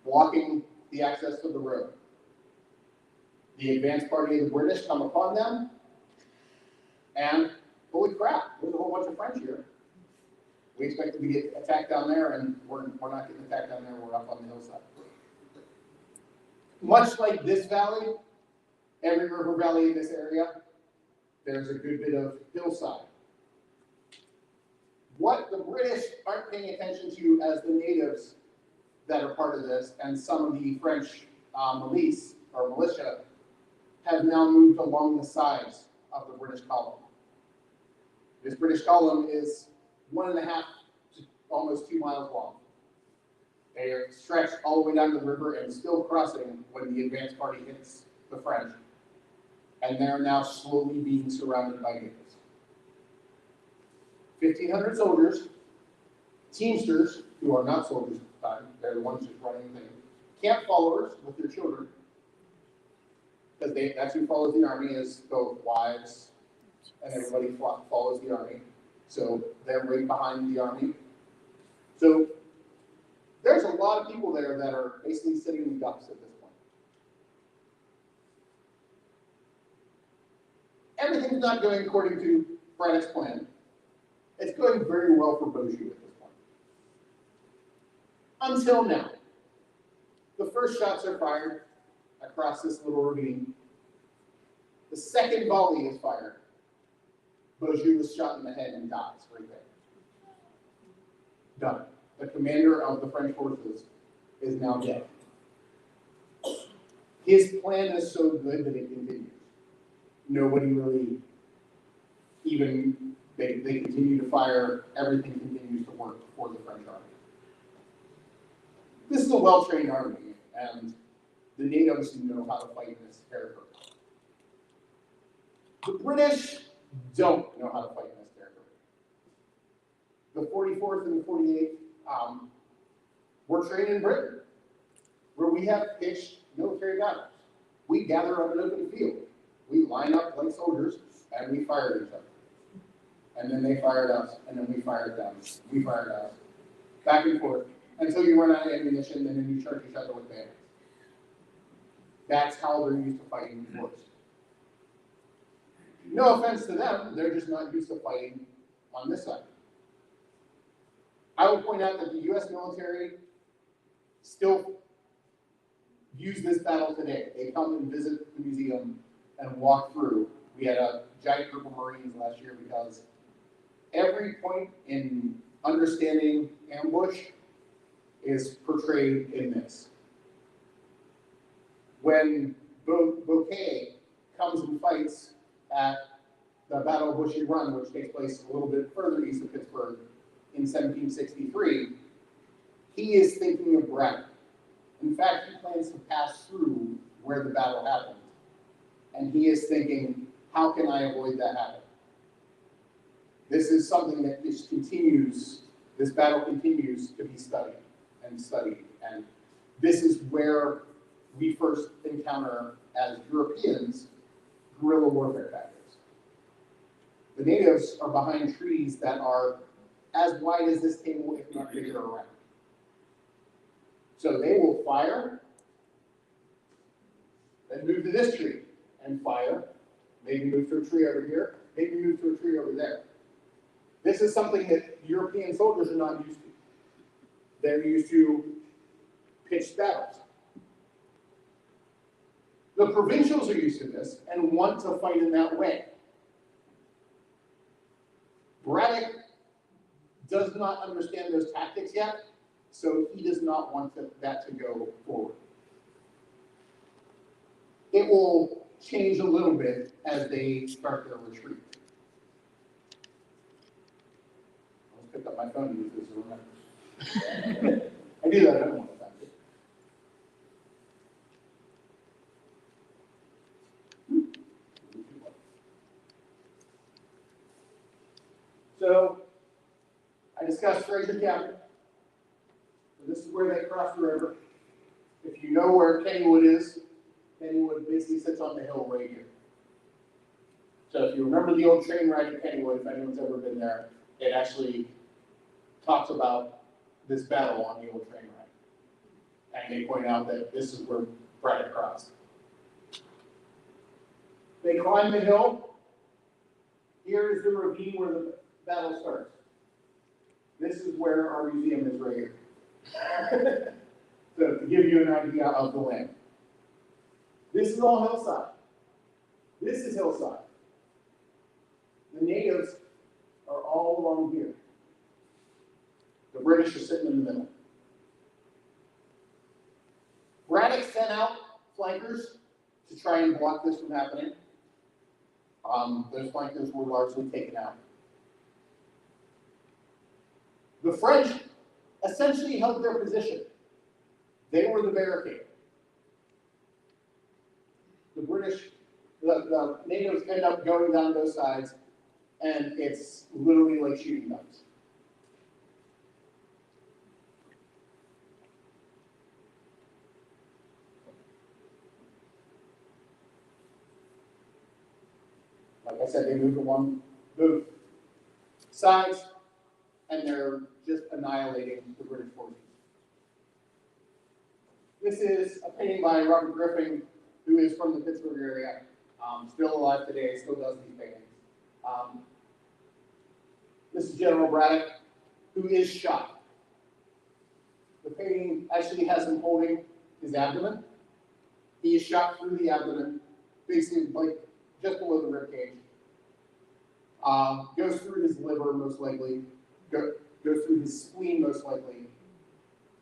blocking the access to the road. The advance party of the British come upon them, and holy crap, there's a whole bunch of French here. We expected to get attacked down there, and we're not getting attacked down there, we're up on the hillside. Much like this valley, every river valley in this area, there's a good bit of hillside. What the British aren't paying attention to as the natives that are part of this, and some of the French militia, have now moved along the sides of the British column. This British column is 1.5 to almost 2 miles long. They are stretched all the way down to the river and still crossing when the advance party hits the French. And they're now slowly being surrounded by natives. 1,500 soldiers, teamsters, who are not soldiers at the time, they're the ones just running the thing, camp followers with their children, because that's who follows the army, is both wives and everybody follows the army. So they're right behind the army. So there's a lot of people there that are basically sitting ducks at this point. Everything's not going according to Braddock's plan. It's going very well for Beaujeu at this point. Until now. The first shots are fired across this little ravine. The second volley is fired. Beaujeu was shot in the head and dies right there. Done. The commander of the French forces is now dead. His plan is so good that it continues. Nobody really even, they continue to fire, everything continues to work for the French army. This is a well-trained army, and the natives know how to fight in this territory. The British don't know how to fight in this territory. The 44th and the 48th were trained in Britain, where we have pitched military battles. We gather on an open field. We line up like soldiers, and we fire at each other. And then they fired us, and then we fired them. We fired us. Back and forth, until you run out of ammunition, and then you charge each other with bayonets. That's how they're used to fighting in wars. No offense to them, they're just not used to fighting on this side. I would point out that the US military still use this battle today. They come and visit the museum and walk through. We had a giant group of Marines last year because every point in understanding ambush is portrayed in this. When Bouquet comes and fights at the Battle of Bushy Run, which takes place a little bit further east of Pittsburgh in 1763, he is thinking of Braddock. In fact, he plans to pass through where the battle happened. And he is thinking, how can I avoid that happening? This is something that just continues, this battle continues to be studied and studied. And this is where we first encounter, as Europeans, guerrilla warfare tactics. The natives are behind trees that are as wide as this table, if not bigger around. So they will fire, then move to this tree and fire, maybe move to a tree over here, maybe move to a tree over there. This is something that European soldiers are not used to. They're used to pitched battles. The provincials are used to this and want to fight in that way. Braddock does not understand those tactics yet, so he does not want that to go forward. It will change a little bit as they start their retreat. I'll pick up my phone and use this as a reminder. I do that every once in a time. So, I discussed Fraser Cabin. So this is where they cross the river. If you know where Kennywood is, Kennywood basically sits on the hill right here. So if you remember the old train ride at Kennywood, if anyone's ever been there, it actually talks about this battle on the old train ride. And they point out that this is where Braddock crossed. They climb the hill. Here is the ravine where the battle starts. This is where our museum is right here. So to give you an idea of the land. This is all hillside. This is hillside. The natives are all along here. The British are sitting in the middle. Braddock sent out flankers to try and block this from happening. Those flankers were largely taken out. The French essentially held their position. They were the barricade. The British, the natives end up going down both sides and it's literally like shooting guns. Like I said, they move to both sides, and they're just annihilating the British forces. This is a painting by Robert Griffin, who is from the Pittsburgh area, still alive today, still does these paintings. This is General Braddock, who is shot. The painting actually has him holding his abdomen. He is shot through the abdomen, basically like just below the rib cage. Goes through his liver most likely, goes through his spleen most likely,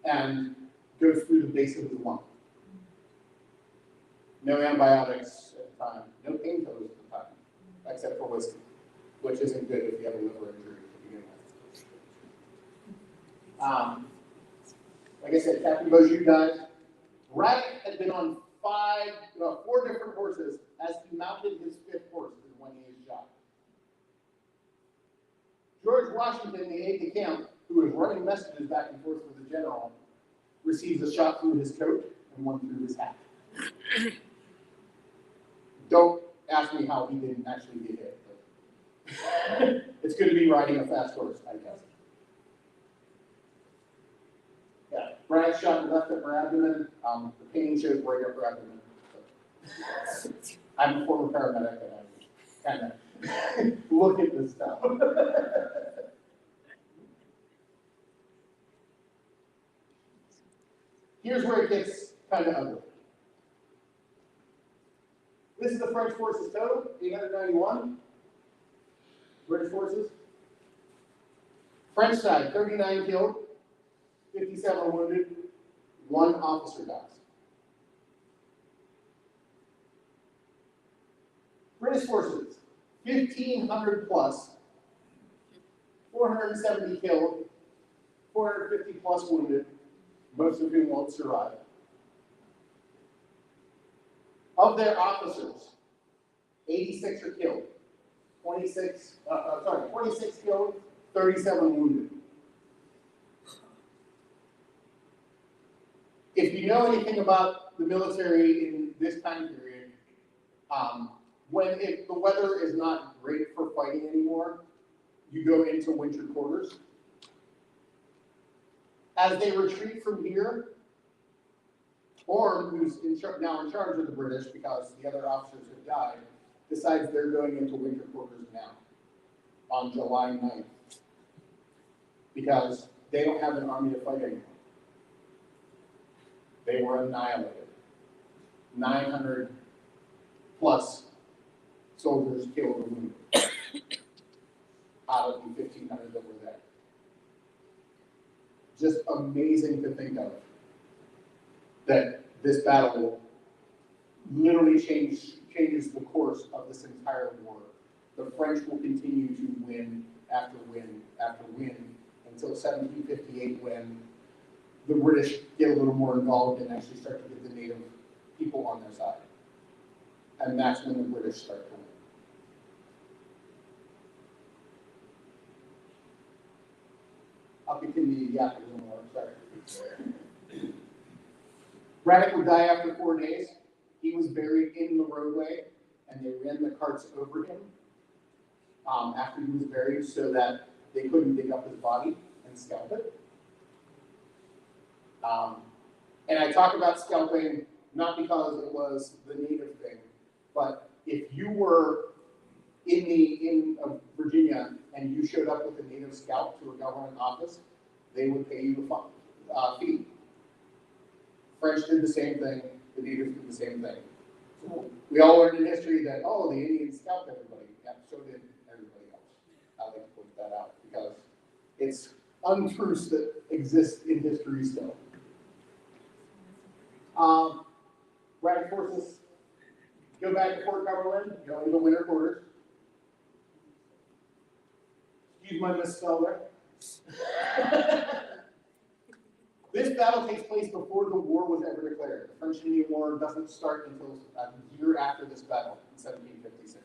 and goes through the base of his lung. No antibiotics at the time, no painkillers at the time, except for whiskey, which isn't good if you have a liver injury to begin with. Like I said, Captain Beaujeu died. Braddock had been on 4 different horses as he mounted his 5th horse when he was shot. George Washington, the aide-de-camp, who was running messages back and forth with the general, receives a shot through his coat and one through his hat. Don't ask me how he didn't actually get hit. But it's good to be riding a fast horse, I guess. Yeah, Braddock shot in the left upper abdomen. The painting shows right upper abdomen. I'm a former paramedic, and I kind of look at this stuff. Here's where it gets kind of ugly. This is the French forces total, 891. British forces. French side, 39 killed, 57 wounded, 1 officer dies. British forces, 1,500 plus, 470 killed, 450 plus wounded, most of whom won't survive. Of their officers, 86 are killed, 26 killed, 37 wounded. If you know anything about the military in this time period, if the weather is not great for fighting anymore, you go into winter quarters. As they retreat from here, Orme, who's now in charge of the British because the other officers have died, decides they're going into winter quarters now on July 9th because they don't have an army to fight anymore. They were annihilated. 900 plus soldiers killed or wounded out of the 1,500 that were there. Just amazing to think of that this battle literally changes the course of this entire war. The French will continue to win after win after win until 1758, when the British get a little more involved and actually start to get the native people on their side. And that's when the British start to win. I'll continue yapping a little more, sorry. Braddock would die after 4 days. He was buried in the roadway, and they ran the carts over him after he was buried so that they couldn't dig up his body and scalp it. And I talk about scalping not because it was the native thing, but if you were in Virginia and you showed up with a native scalp to a government office, they would pay you a fee. French did the same thing, the natives did the same thing. So we all learned in history that, oh, the Indians scalped everybody. Yeah, so did everybody else. I like to point that out because it's untruths that exist in history still. Braddock forces go back to Fort Cumberland, go into winter quarters. Excuse my misspell there. This battle takes place before the war was ever declared. The French-Indian War doesn't start until a year after this battle in 1756.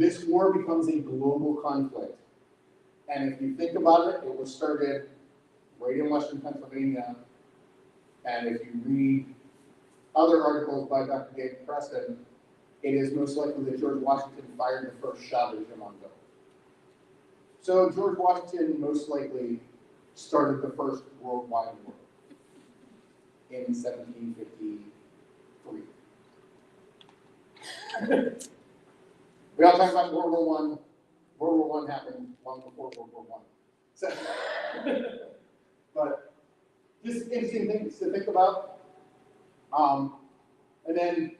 this war becomes a global conflict. And if you think about it, it was started right in Western Pennsylvania. And if you read other articles by Dr. David Preston, it is most likely that George Washington fired the first shot at Monongahela. So George Washington most likely started the first worldwide war in 1753. We all talk about World War I. World War I happened long before World War I. So, but just interesting things to think about. And then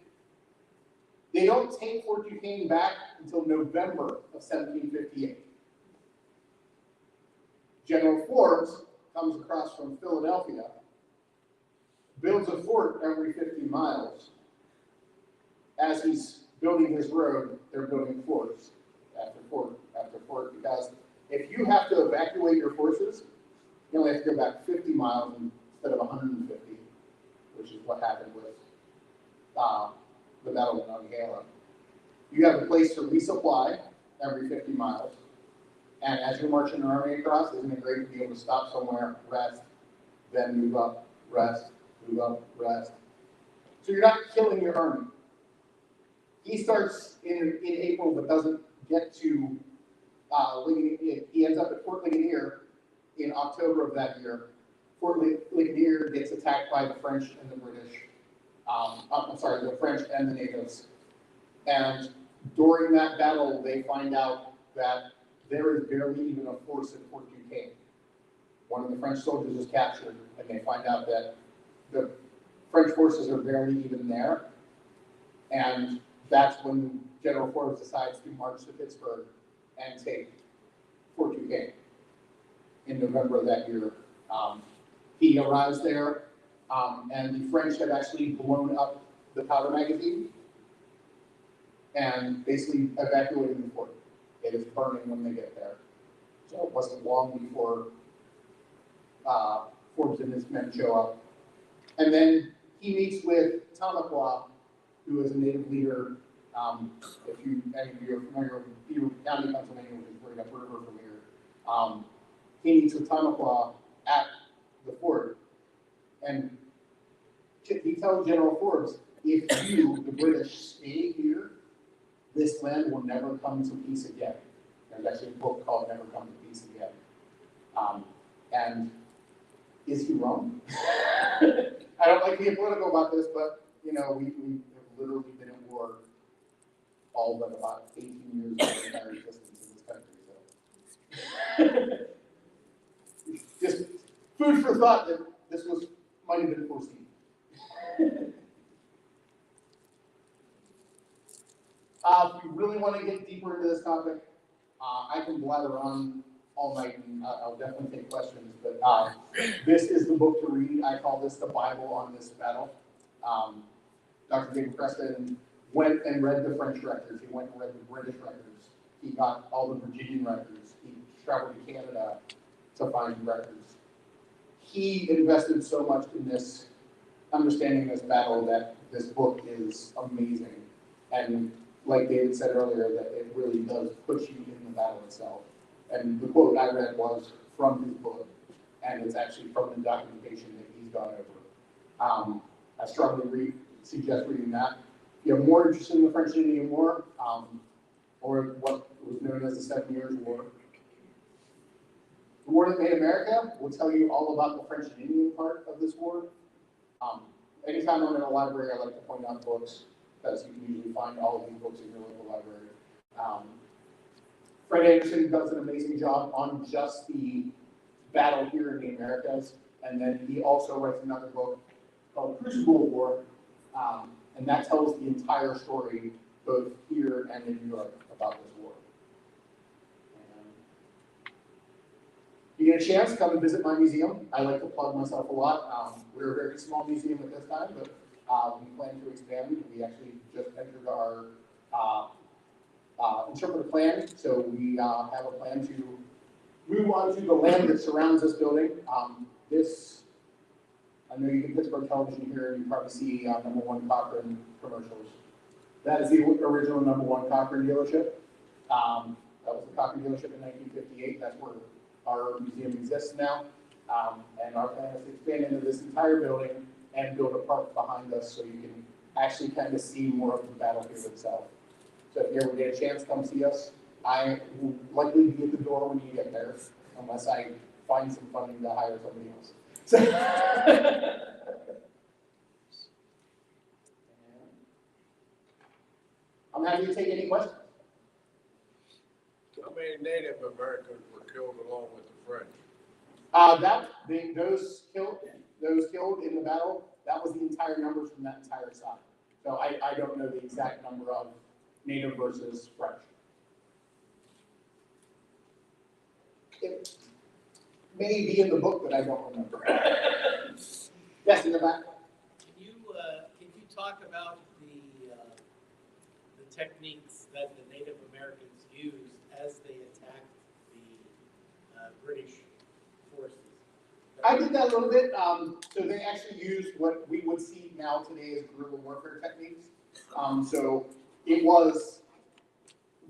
they don't take Fort Duquesne back until November of 1758. General Forbes comes across from Philadelphia, builds a fort every 50 miles. As he's building his road, they're building forts after fort after fort, because if you have to evacuate your forces, you only have to go back 50 miles instead of 150, which is what happened with the Battle of Monongahela. You have a place to resupply every 50 miles. And as you're marching an army across, isn't it great to be able to stop somewhere, rest, then move up, rest, move up, rest. So you're not killing your army. He starts in April, but doesn't get to Ligonier. He ends up at Fort Ligonier in October of that year. Fort Ligonier gets attacked by the French and the British. The French and the natives. And during that battle, they find out that there is barely even a force at Fort Duquesne. One of the French soldiers is captured, and they find out that the French forces are barely even there. And that's when General Forbes decides to march to Pittsburgh and take Fort Duquesne in November of that year. He arrives there, and the French have actually blown up the powder magazine and basically evacuating the fort. It is burning when they get there. So it wasn't long before Forbes and his men show up. And then he meets with Tamaqua, who is a native leader. If any of you are familiar with Beaver County, Pennsylvania, which is right upriver from here, he meets with Tamaqua at the fort. And he tells General Forbes, if you, the British, stay here, this land will never come to peace again. There's actually a book called Never Come to Peace Again. And is he wrong? I don't like being political about this, but you know, we have literally been at war all but about 18 years of our entire existence in this country. So just food for thought that this might have been foreseen. If you really want to get deeper into this topic, I can blather on all night, and I'll definitely take questions, but this is the book to read. I call this the Bible on this battle. Dr. David Preston went and read the French records. He went and read the British records. He got all the Virginian records. He traveled to Canada to find records. He invested so much in this, understanding this battle, that this book is amazing. And like David said earlier, that it really does put you in the battle itself. And the quote I read was from his book, and it's actually from the documentation that he's gone over. I strongly suggest reading that. If you're more interested in the French and Indian War, or what was known as the 7 Years' War, the War That Made America will tell you all about the French and Indian part of this war. Anytime I'm in a library, I like to point out books, because you can usually find all of these books in your local library. Fred Anderson does an amazing job on just the battle here in the Americas, and then he also writes another book called Crucible War, and that tells the entire story, both here and in Europe, about this war. If you get a chance, come and visit my museum. I like to plug myself a lot. We're a very small museum at this time, but we plan to expand. We actually just entered our interpretive plan, so we have a plan to move on to the land that surrounds this building. I know you get Pittsburgh television here, and you probably see #1 Cochran commercials. That is the original #1 Cochran dealership. That was the copy dealership in 1958. That's where our museum exists now. And our plan is to expand into this entire building and build a park behind us so you can actually kind of see more of the battlefield itself. So if you ever get a chance, come see us. I will likely be at the door when you get there, unless I find some funding to hire somebody else. So I'm happy to take any questions. How many Native Americans were killed along with the French? Those killed in the battle, that was the entire number from that entire side. So I don't know the exact number of Native versus French. It may be in the book, but I don't remember. Yes, in the back. Can you talk about the techniques that the Native Americans used as they attacked the British forces? I did that a little bit. So they actually used what we would see now today as guerrilla warfare techniques. So it was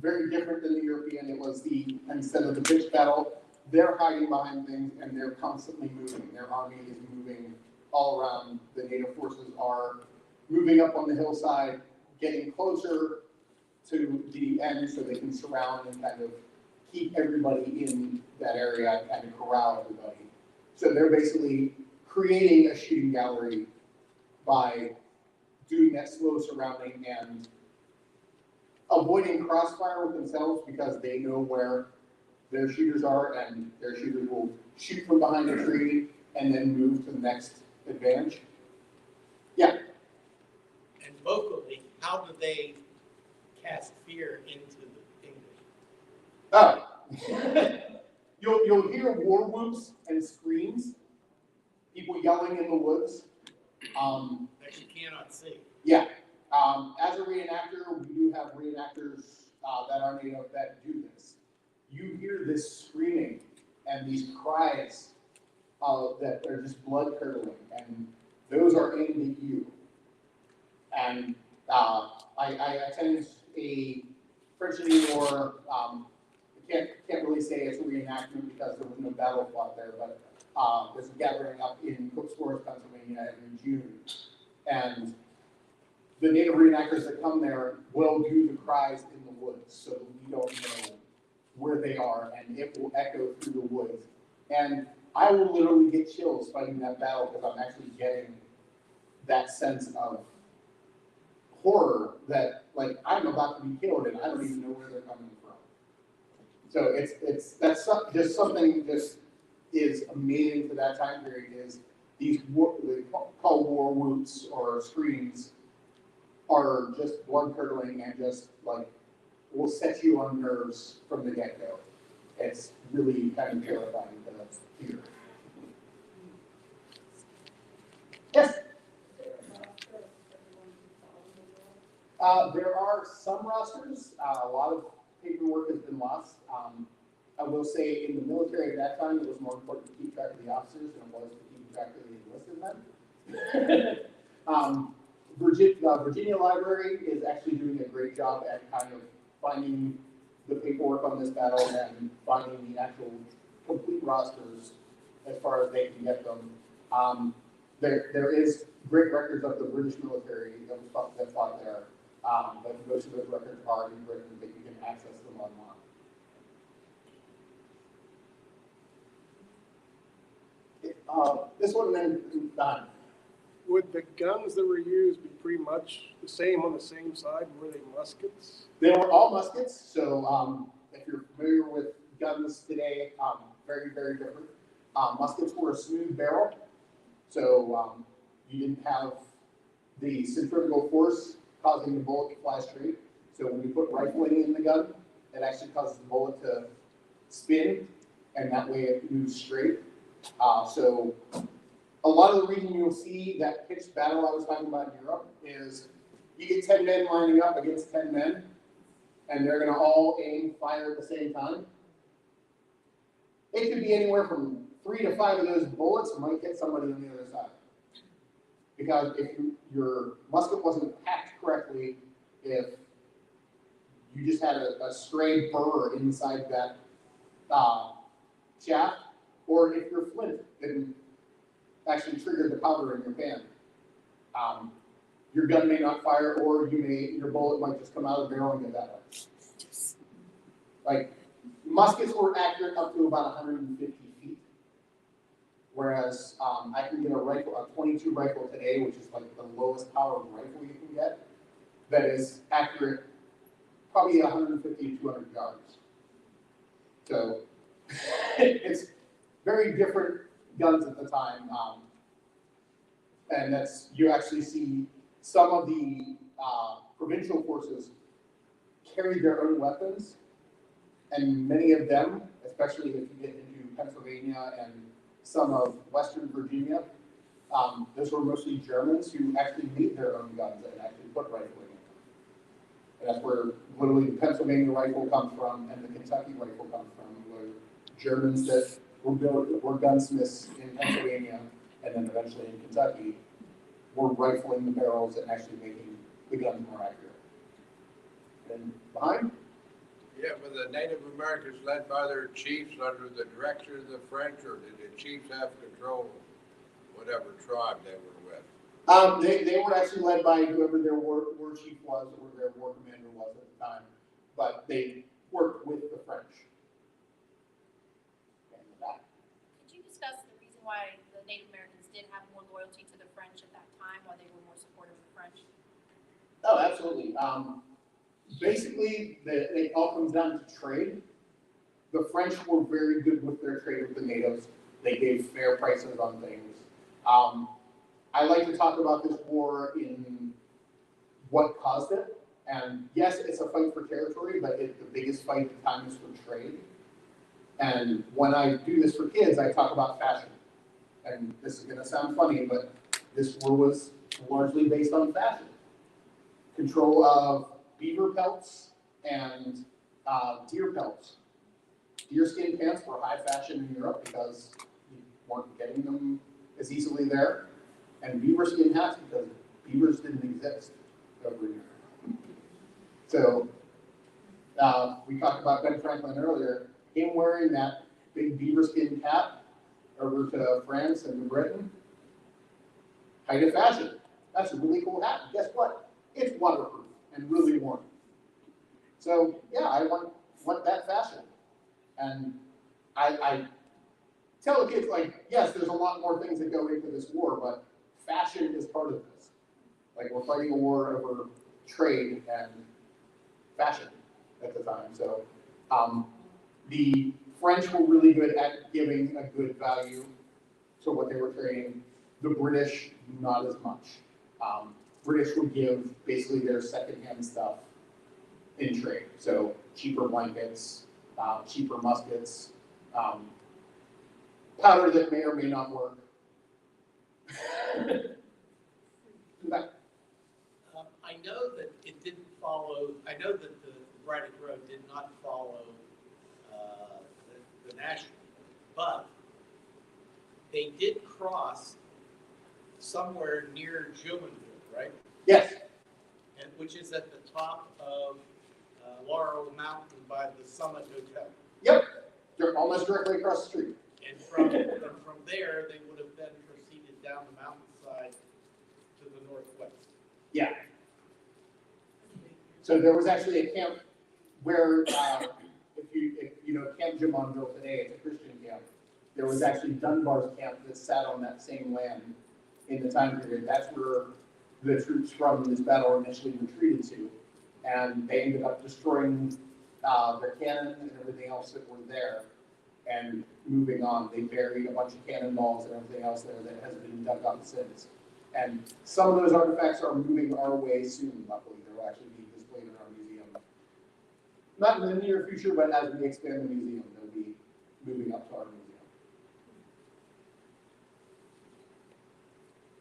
very different than the European. It was instead of the pitched battle, they're hiding behind things and they're constantly moving. Their army is moving all around. The native forces are moving up on the hillside, getting closer to the end so they can surround and kind of keep everybody in that area and kind of corral everybody. So they're basically creating a shooting gallery by doing that slow surrounding and avoiding crossfire with themselves because they know where their shooters are, and their shooters will shoot from behind a tree and then move to the next advantage. Yeah. And vocally, how do they cast fear into the English? Oh. You'll hear war whoops and screams, people yelling in the woods. That you cannot see. Yeah. As a reenactor, we do have reenactors that are native that do this. You hear this screaming and these cries that are just blood curdling, and those are aimed at you. And I attended a French Indian War. I can't really say it's a reenactment because there was no battle fought there, but there's a gathering up in Cook's Forest, Pennsylvania in June. And the native reenactors that come there will do the cries in the woods, so we don't know where they are, and it will echo through the woods. And I will literally get chills fighting that battle because I'm actually getting that sense of horror that, like, I'm about to be killed and I don't even know where they're coming from. So that's something that is amazing for that time period is these they call war whoops or screams are just blood curdling and just like will set you on nerves from the get-go. It's really kind of terrifying to hear. Yes? There are some rosters. A lot of paperwork has been lost. I will say in the military at that time, it was more important to keep track of the officers than it was to keep track of the enlisted men. Virginia Library is actually doing a great job at kind of finding the paperwork on this battle and finding the actual complete rosters as far as they can get them. There is great records of the British military that fought there, but most of those records are in Britain that you can access them online. This one then done. Would the guns that were used be pretty much the same on the same side? Were they muskets? They were all muskets, so if you're familiar with guns today, very, very different. Muskets were a smooth barrel, so you didn't have the centrifugal force causing the bullet to fly straight. So when you put rifling in the gun, it actually causes the bullet to spin, and that way it moves straight. So a lot of the reason you'll see that pitched battle I was talking about in Europe is you get 10 men lining up against 10 men, and they're going to all aim fire at the same time. It could be anywhere from 3 to 5 of those bullets might hit somebody on the other side. Because if your musket wasn't packed correctly, if you just had a stray burr inside that shaft, or if your flint didn't actually trigger the powder in your pan, your gun may not fire, or your bullet might just come out of the barrel and get that way. Like, muskets were accurate up to about 150 feet, whereas I can get a 22 rifle today, which is like the lowest powered rifle you can get, that is accurate probably 150 to 200 yards. So it's very different guns at the time, and you actually see some of the provincial forces carried their own weapons, and many of them, especially if you get into Pennsylvania and some of Western Virginia, those were mostly Germans who actually made their own guns and actually put rifling in them. And that's where literally the Pennsylvania rifle comes from and the Kentucky rifle comes from, were Germans that were gunsmiths in Pennsylvania and then eventually in Kentucky were rifling the barrels and actually making the guns more accurate. And behind? Yeah, but the Native Americans led by their chiefs under the direction of the French, or did the chiefs have control of whatever tribe they were with? They were actually led by whoever their war chief was or their war commander was at the time, but they worked with the French. Could you discuss the reason why the Native Americans did have more loyalty to the French at that time, why they were more supportive of the French? Oh, absolutely. Basically, it all comes down to trade. The French were very good with their trade with the natives. They gave fair prices on things. I like to talk about this war in what caused it. And yes, it's a fight for territory, but the biggest fight at the time is for trade. And when I do this for kids, I talk about fashion. And this is going to sound funny, but this war was largely based on fashion. Control of beaver pelts and deer pelts. Deerskin pants were high fashion in Europe because you weren't getting them as easily there. And beaver skin hats because beavers didn't exist over here. So we talked about Ben Franklin earlier. Him wearing that big beaver skin cap over to France and to Britain, height of fashion. That's a really cool hat. Guess what? It's waterproof and really warm. So yeah, I want that fashion. And I tell the kids, like, yes, there's a lot more things that go into this war, but fashion is part of this. Like, we're fighting a war over trade and fashion at the time. So the French were really good at giving a good value to what they were trading. The British, not as much. British would give basically their secondhand stuff in trade. So cheaper blankets, cheaper muskets, powder that may or may not work. I know that it didn't follow, I know that the Braddock Road did not follow the national, but they did cross somewhere near Jumonville, right? Yes. And which is at the top of Laurel Mountain by the Summit Hotel. Yep. They're almost directly across the street. And from there, they would have then proceeded down the mountainside to the northwest. Yeah. So there was actually a camp where, if you know Camp Jumonville today, it's a Christian camp. There was actually Dunbar's camp that sat on that same land in the time period. That's where the troops from this battle initially retreated to, and they ended up destroying their cannon and everything else that were there, and moving on. They buried a bunch of cannonballs and everything else there that has been dug up since. And some of those artifacts are moving our way soon, luckily. They'll actually be displayed in our museum. Not in the near future, but as we expand the museum, they'll be moving up to our museum.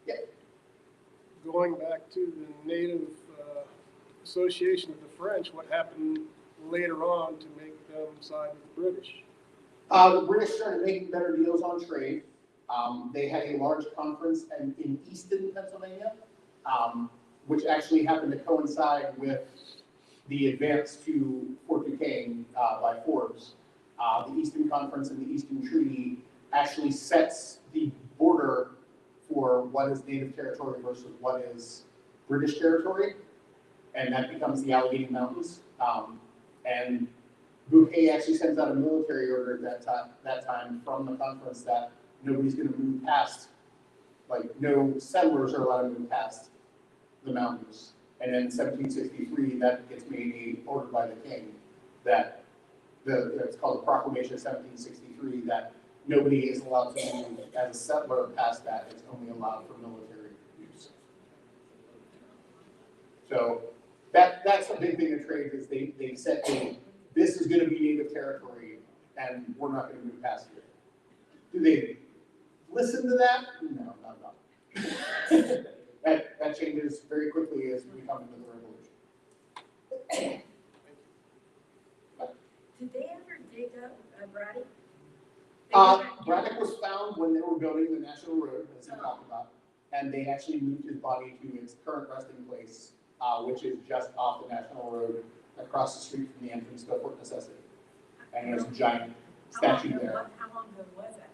Yeah. Going back to the Native Association of the French, what happened later on to make them side with the British? The British started making better deals on trade. They had a large conference in Easton, Pennsylvania, which actually happened to coincide with the advance to Fort Duquesne by Forbes, the Eastern Conference and the Eastern Treaty actually sets the border for what is native territory versus what is British territory, and that becomes the Allegheny Mountains. And Bouquet actually sends out a military order at that time from the conference that nobody's going to move past, like no settlers are allowed to move past the mountains. And then in 1763, that gets made a order by the king that it's called the Proclamation of 1763 that nobody is allowed to move as a settler past that. It's only allowed for military use. So that's a big thing in trade is they said, hey, this is going to be native territory and we're not going to move past it. Do they listen to that? No, not at all. That changes very quickly as we come into the revolution. Did they ever dig up Braddock? Braddock was found when they were building the National Road, as we talked about, and they actually moved his body to its current resting place, which is just off the National Road, across the street from the entrance to Fort Necessity. And there's a giant statue there. How long ago was that?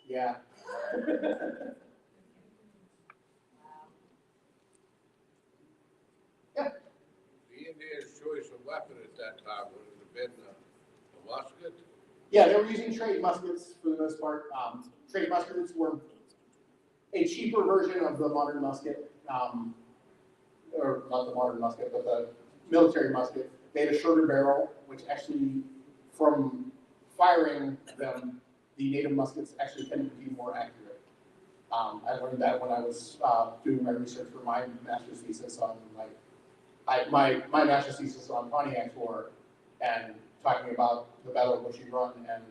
Yeah. Yeah. The Indians' choice of weapon at that time would have been a musket. Yeah, they were using trade muskets for the most part. Trade muskets were a cheaper version of the modern musket, or not the modern musket, but the military musket. They had a shorter barrel, which actually, from firing them, the native muskets actually tended to be more accurate. I learned that when I was doing my research for my master's thesis on my master's thesis on Pontiac's War, and talking about the Battle of Bushy Run, and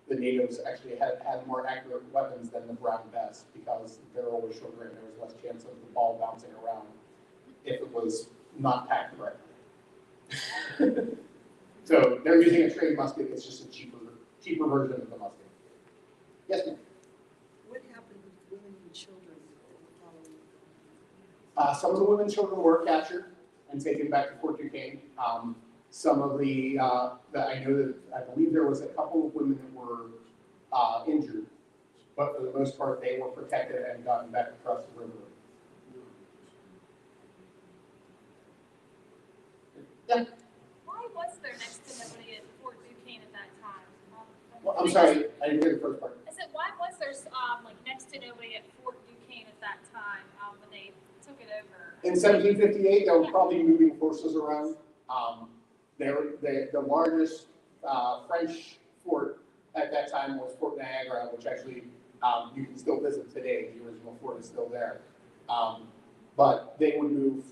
the natives actually had more accurate weapons than the Brown Bess because the barrel was shorter and there was less chance of the ball bouncing around if it was not packed correctly. So they're using a trade musket. It's just a cheaper version of the musket. Yes, ma'am. What happened with women and children Some of the women and children were captured and taken back to Fort Duquesne. Some of the I believe there was a couple of women that were injured, but for the most part, they were protected and gotten back across the river. Yeah. Why was there next to nobody at Fort Duquesne at that time? Well, I'm sorry, I didn't hear the first part. I said, why was there like next to nobody at Fort Duquesne at that time when they took it over? In 1758, they were probably moving forces around. The largest French fort at that time was Fort Niagara, which actually you can still visit today. The original fort is still there. But they would move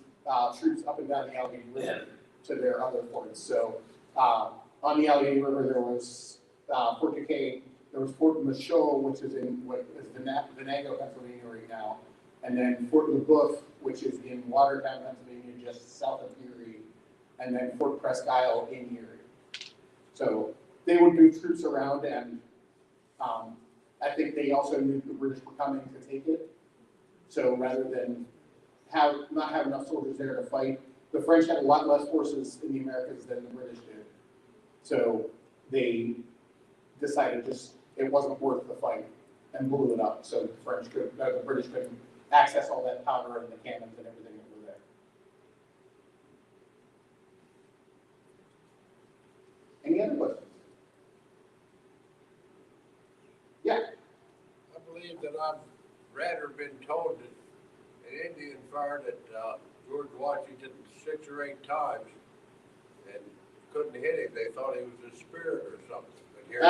troops up and down the Allegheny River to their other forts. So on the Allegheny River, there was Fort Duquesne. There was Fort Michaud, which is in what is Venango, Pennsylvania right now. And then Fort LeBoeuf, which is in Watertown, Pennsylvania, just south of Erie. And then Fort Presque Isle in Erie. So they would move troops around, and I think they also knew the British were coming to take it. So rather than not have enough soldiers there to fight, the French had a lot less forces in the Americas than the British did. So they decided it wasn't worth the fight and blew it up. So the British couldn't access all that powder and the cannons and everything that were there. Any other questions? Yeah. I believe that I've read or been told that an Indian fired at George Washington 6 or 8 times and couldn't hit him. They thought he was a spirit or something. But here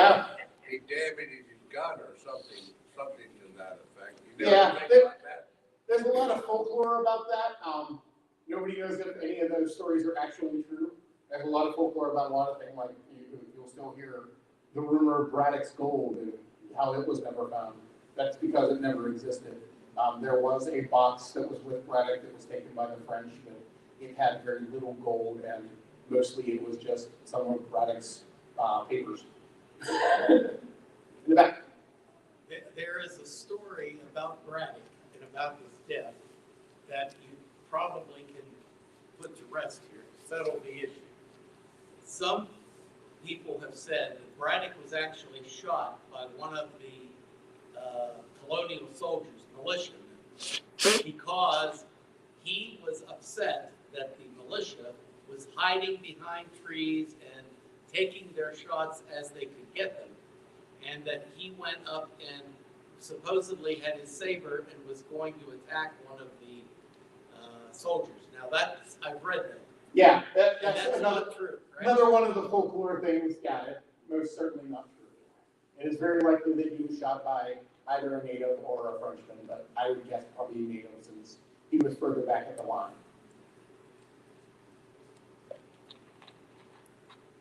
he damaged his gun or something to that effect. You know anything like that? There's a lot of folklore about that. Nobody knows if any of those stories are actually true. There's a lot of folklore about a lot of things, like you'll still hear the rumor of Braddock's gold and how it was never found. That's because it never existed. There was a box that was with Braddock that was taken by the French, but it had very little gold, and mostly it was just some of Braddock's papers. In the back. There is a story about Braddock and about his death that you probably can rest here, settle the issue. Some people have said that Braddock was actually shot by one of the colonial soldiers, militia, because he was upset that the militia was hiding behind trees and taking their shots as they could get them, and that he went up and supposedly had his saber and was going to attack one of the soldiers. Now that's, I've read that. Yeah, And that's that's another, not true, right? another one of the folklore things, got it, most certainly not true. It is very likely that he was shot by either a native or a Frenchman, but I would guess probably a native since he was further back at the line.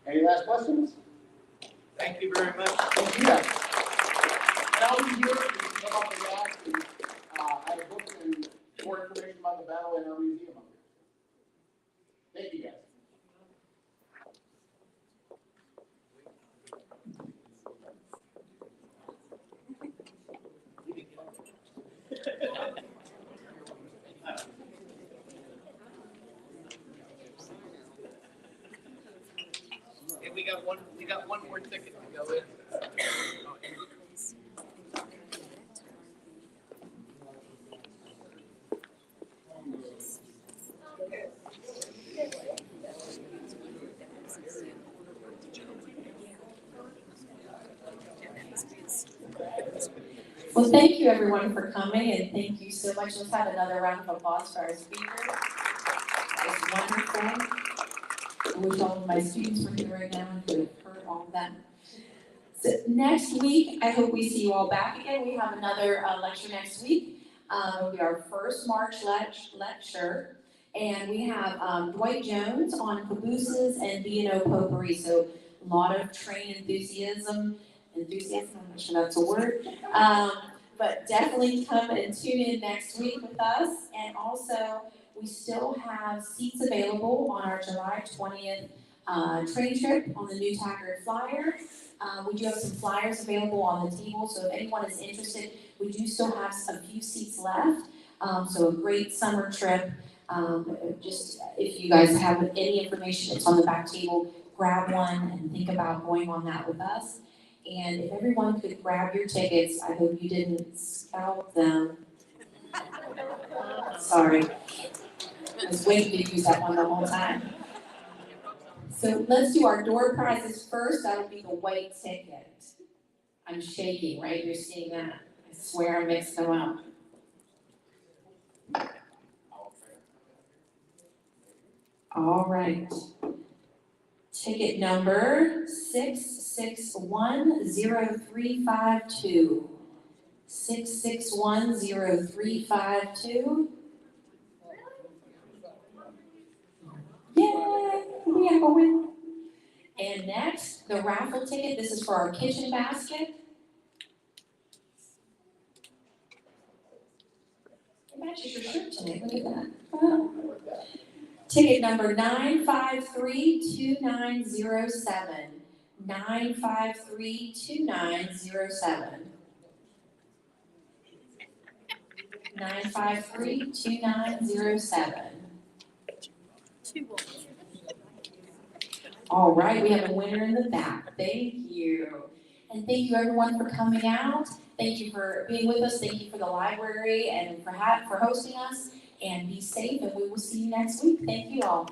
Any last questions? Thank you very much. Thank you guys. And I'll be here if you come up and ask, and I have books and more information about the battle in our museum up here. Thank you guys. Hey, we got one more ticket to go in. Well, thank you everyone for coming, and thank you so much. Let's have another round of applause for our speakers. It's wonderful. I wish all of my students were here right now and could have heard all of that. So next week, I hope we see you all back again. We have another lecture next week. It'll be our first March lecture. And we have Dwight Jones on cabooses and B&O potpourri. So a lot of train enthusiasm, I'm not sure that's a word. But definitely come and tune in next week with us. And also, we still have seats available on our July 20th train trip on the New Taggart Flyer. We do have some flyers available on the table, so if anyone is interested, we do still have a few seats left. So a great summer trip. Just if you guys have any information, it's on the back table, grab one and think about going on that with us. And if everyone could grab your tickets, I hope you didn't scalp them. Sorry. I was waiting to use that one the whole time. So let's do our door prizes first. That'll be the white ticket. I'm shaking, right? You're seeing that. I swear I mixed them up. All right. Ticket number 6610352. 6610352. Yay! We have a win. And next, the raffle ticket. This is for our kitchen basket. It matches your shirt today. Look at that. Ticket number 9532907. 9532907. 9532907. All right, we have a winner in the back. Thank you. And thank you everyone for coming out. Thank you for being with us. Thank you for the library and for hosting us. And be safe, and we will see you next week. Thank you all.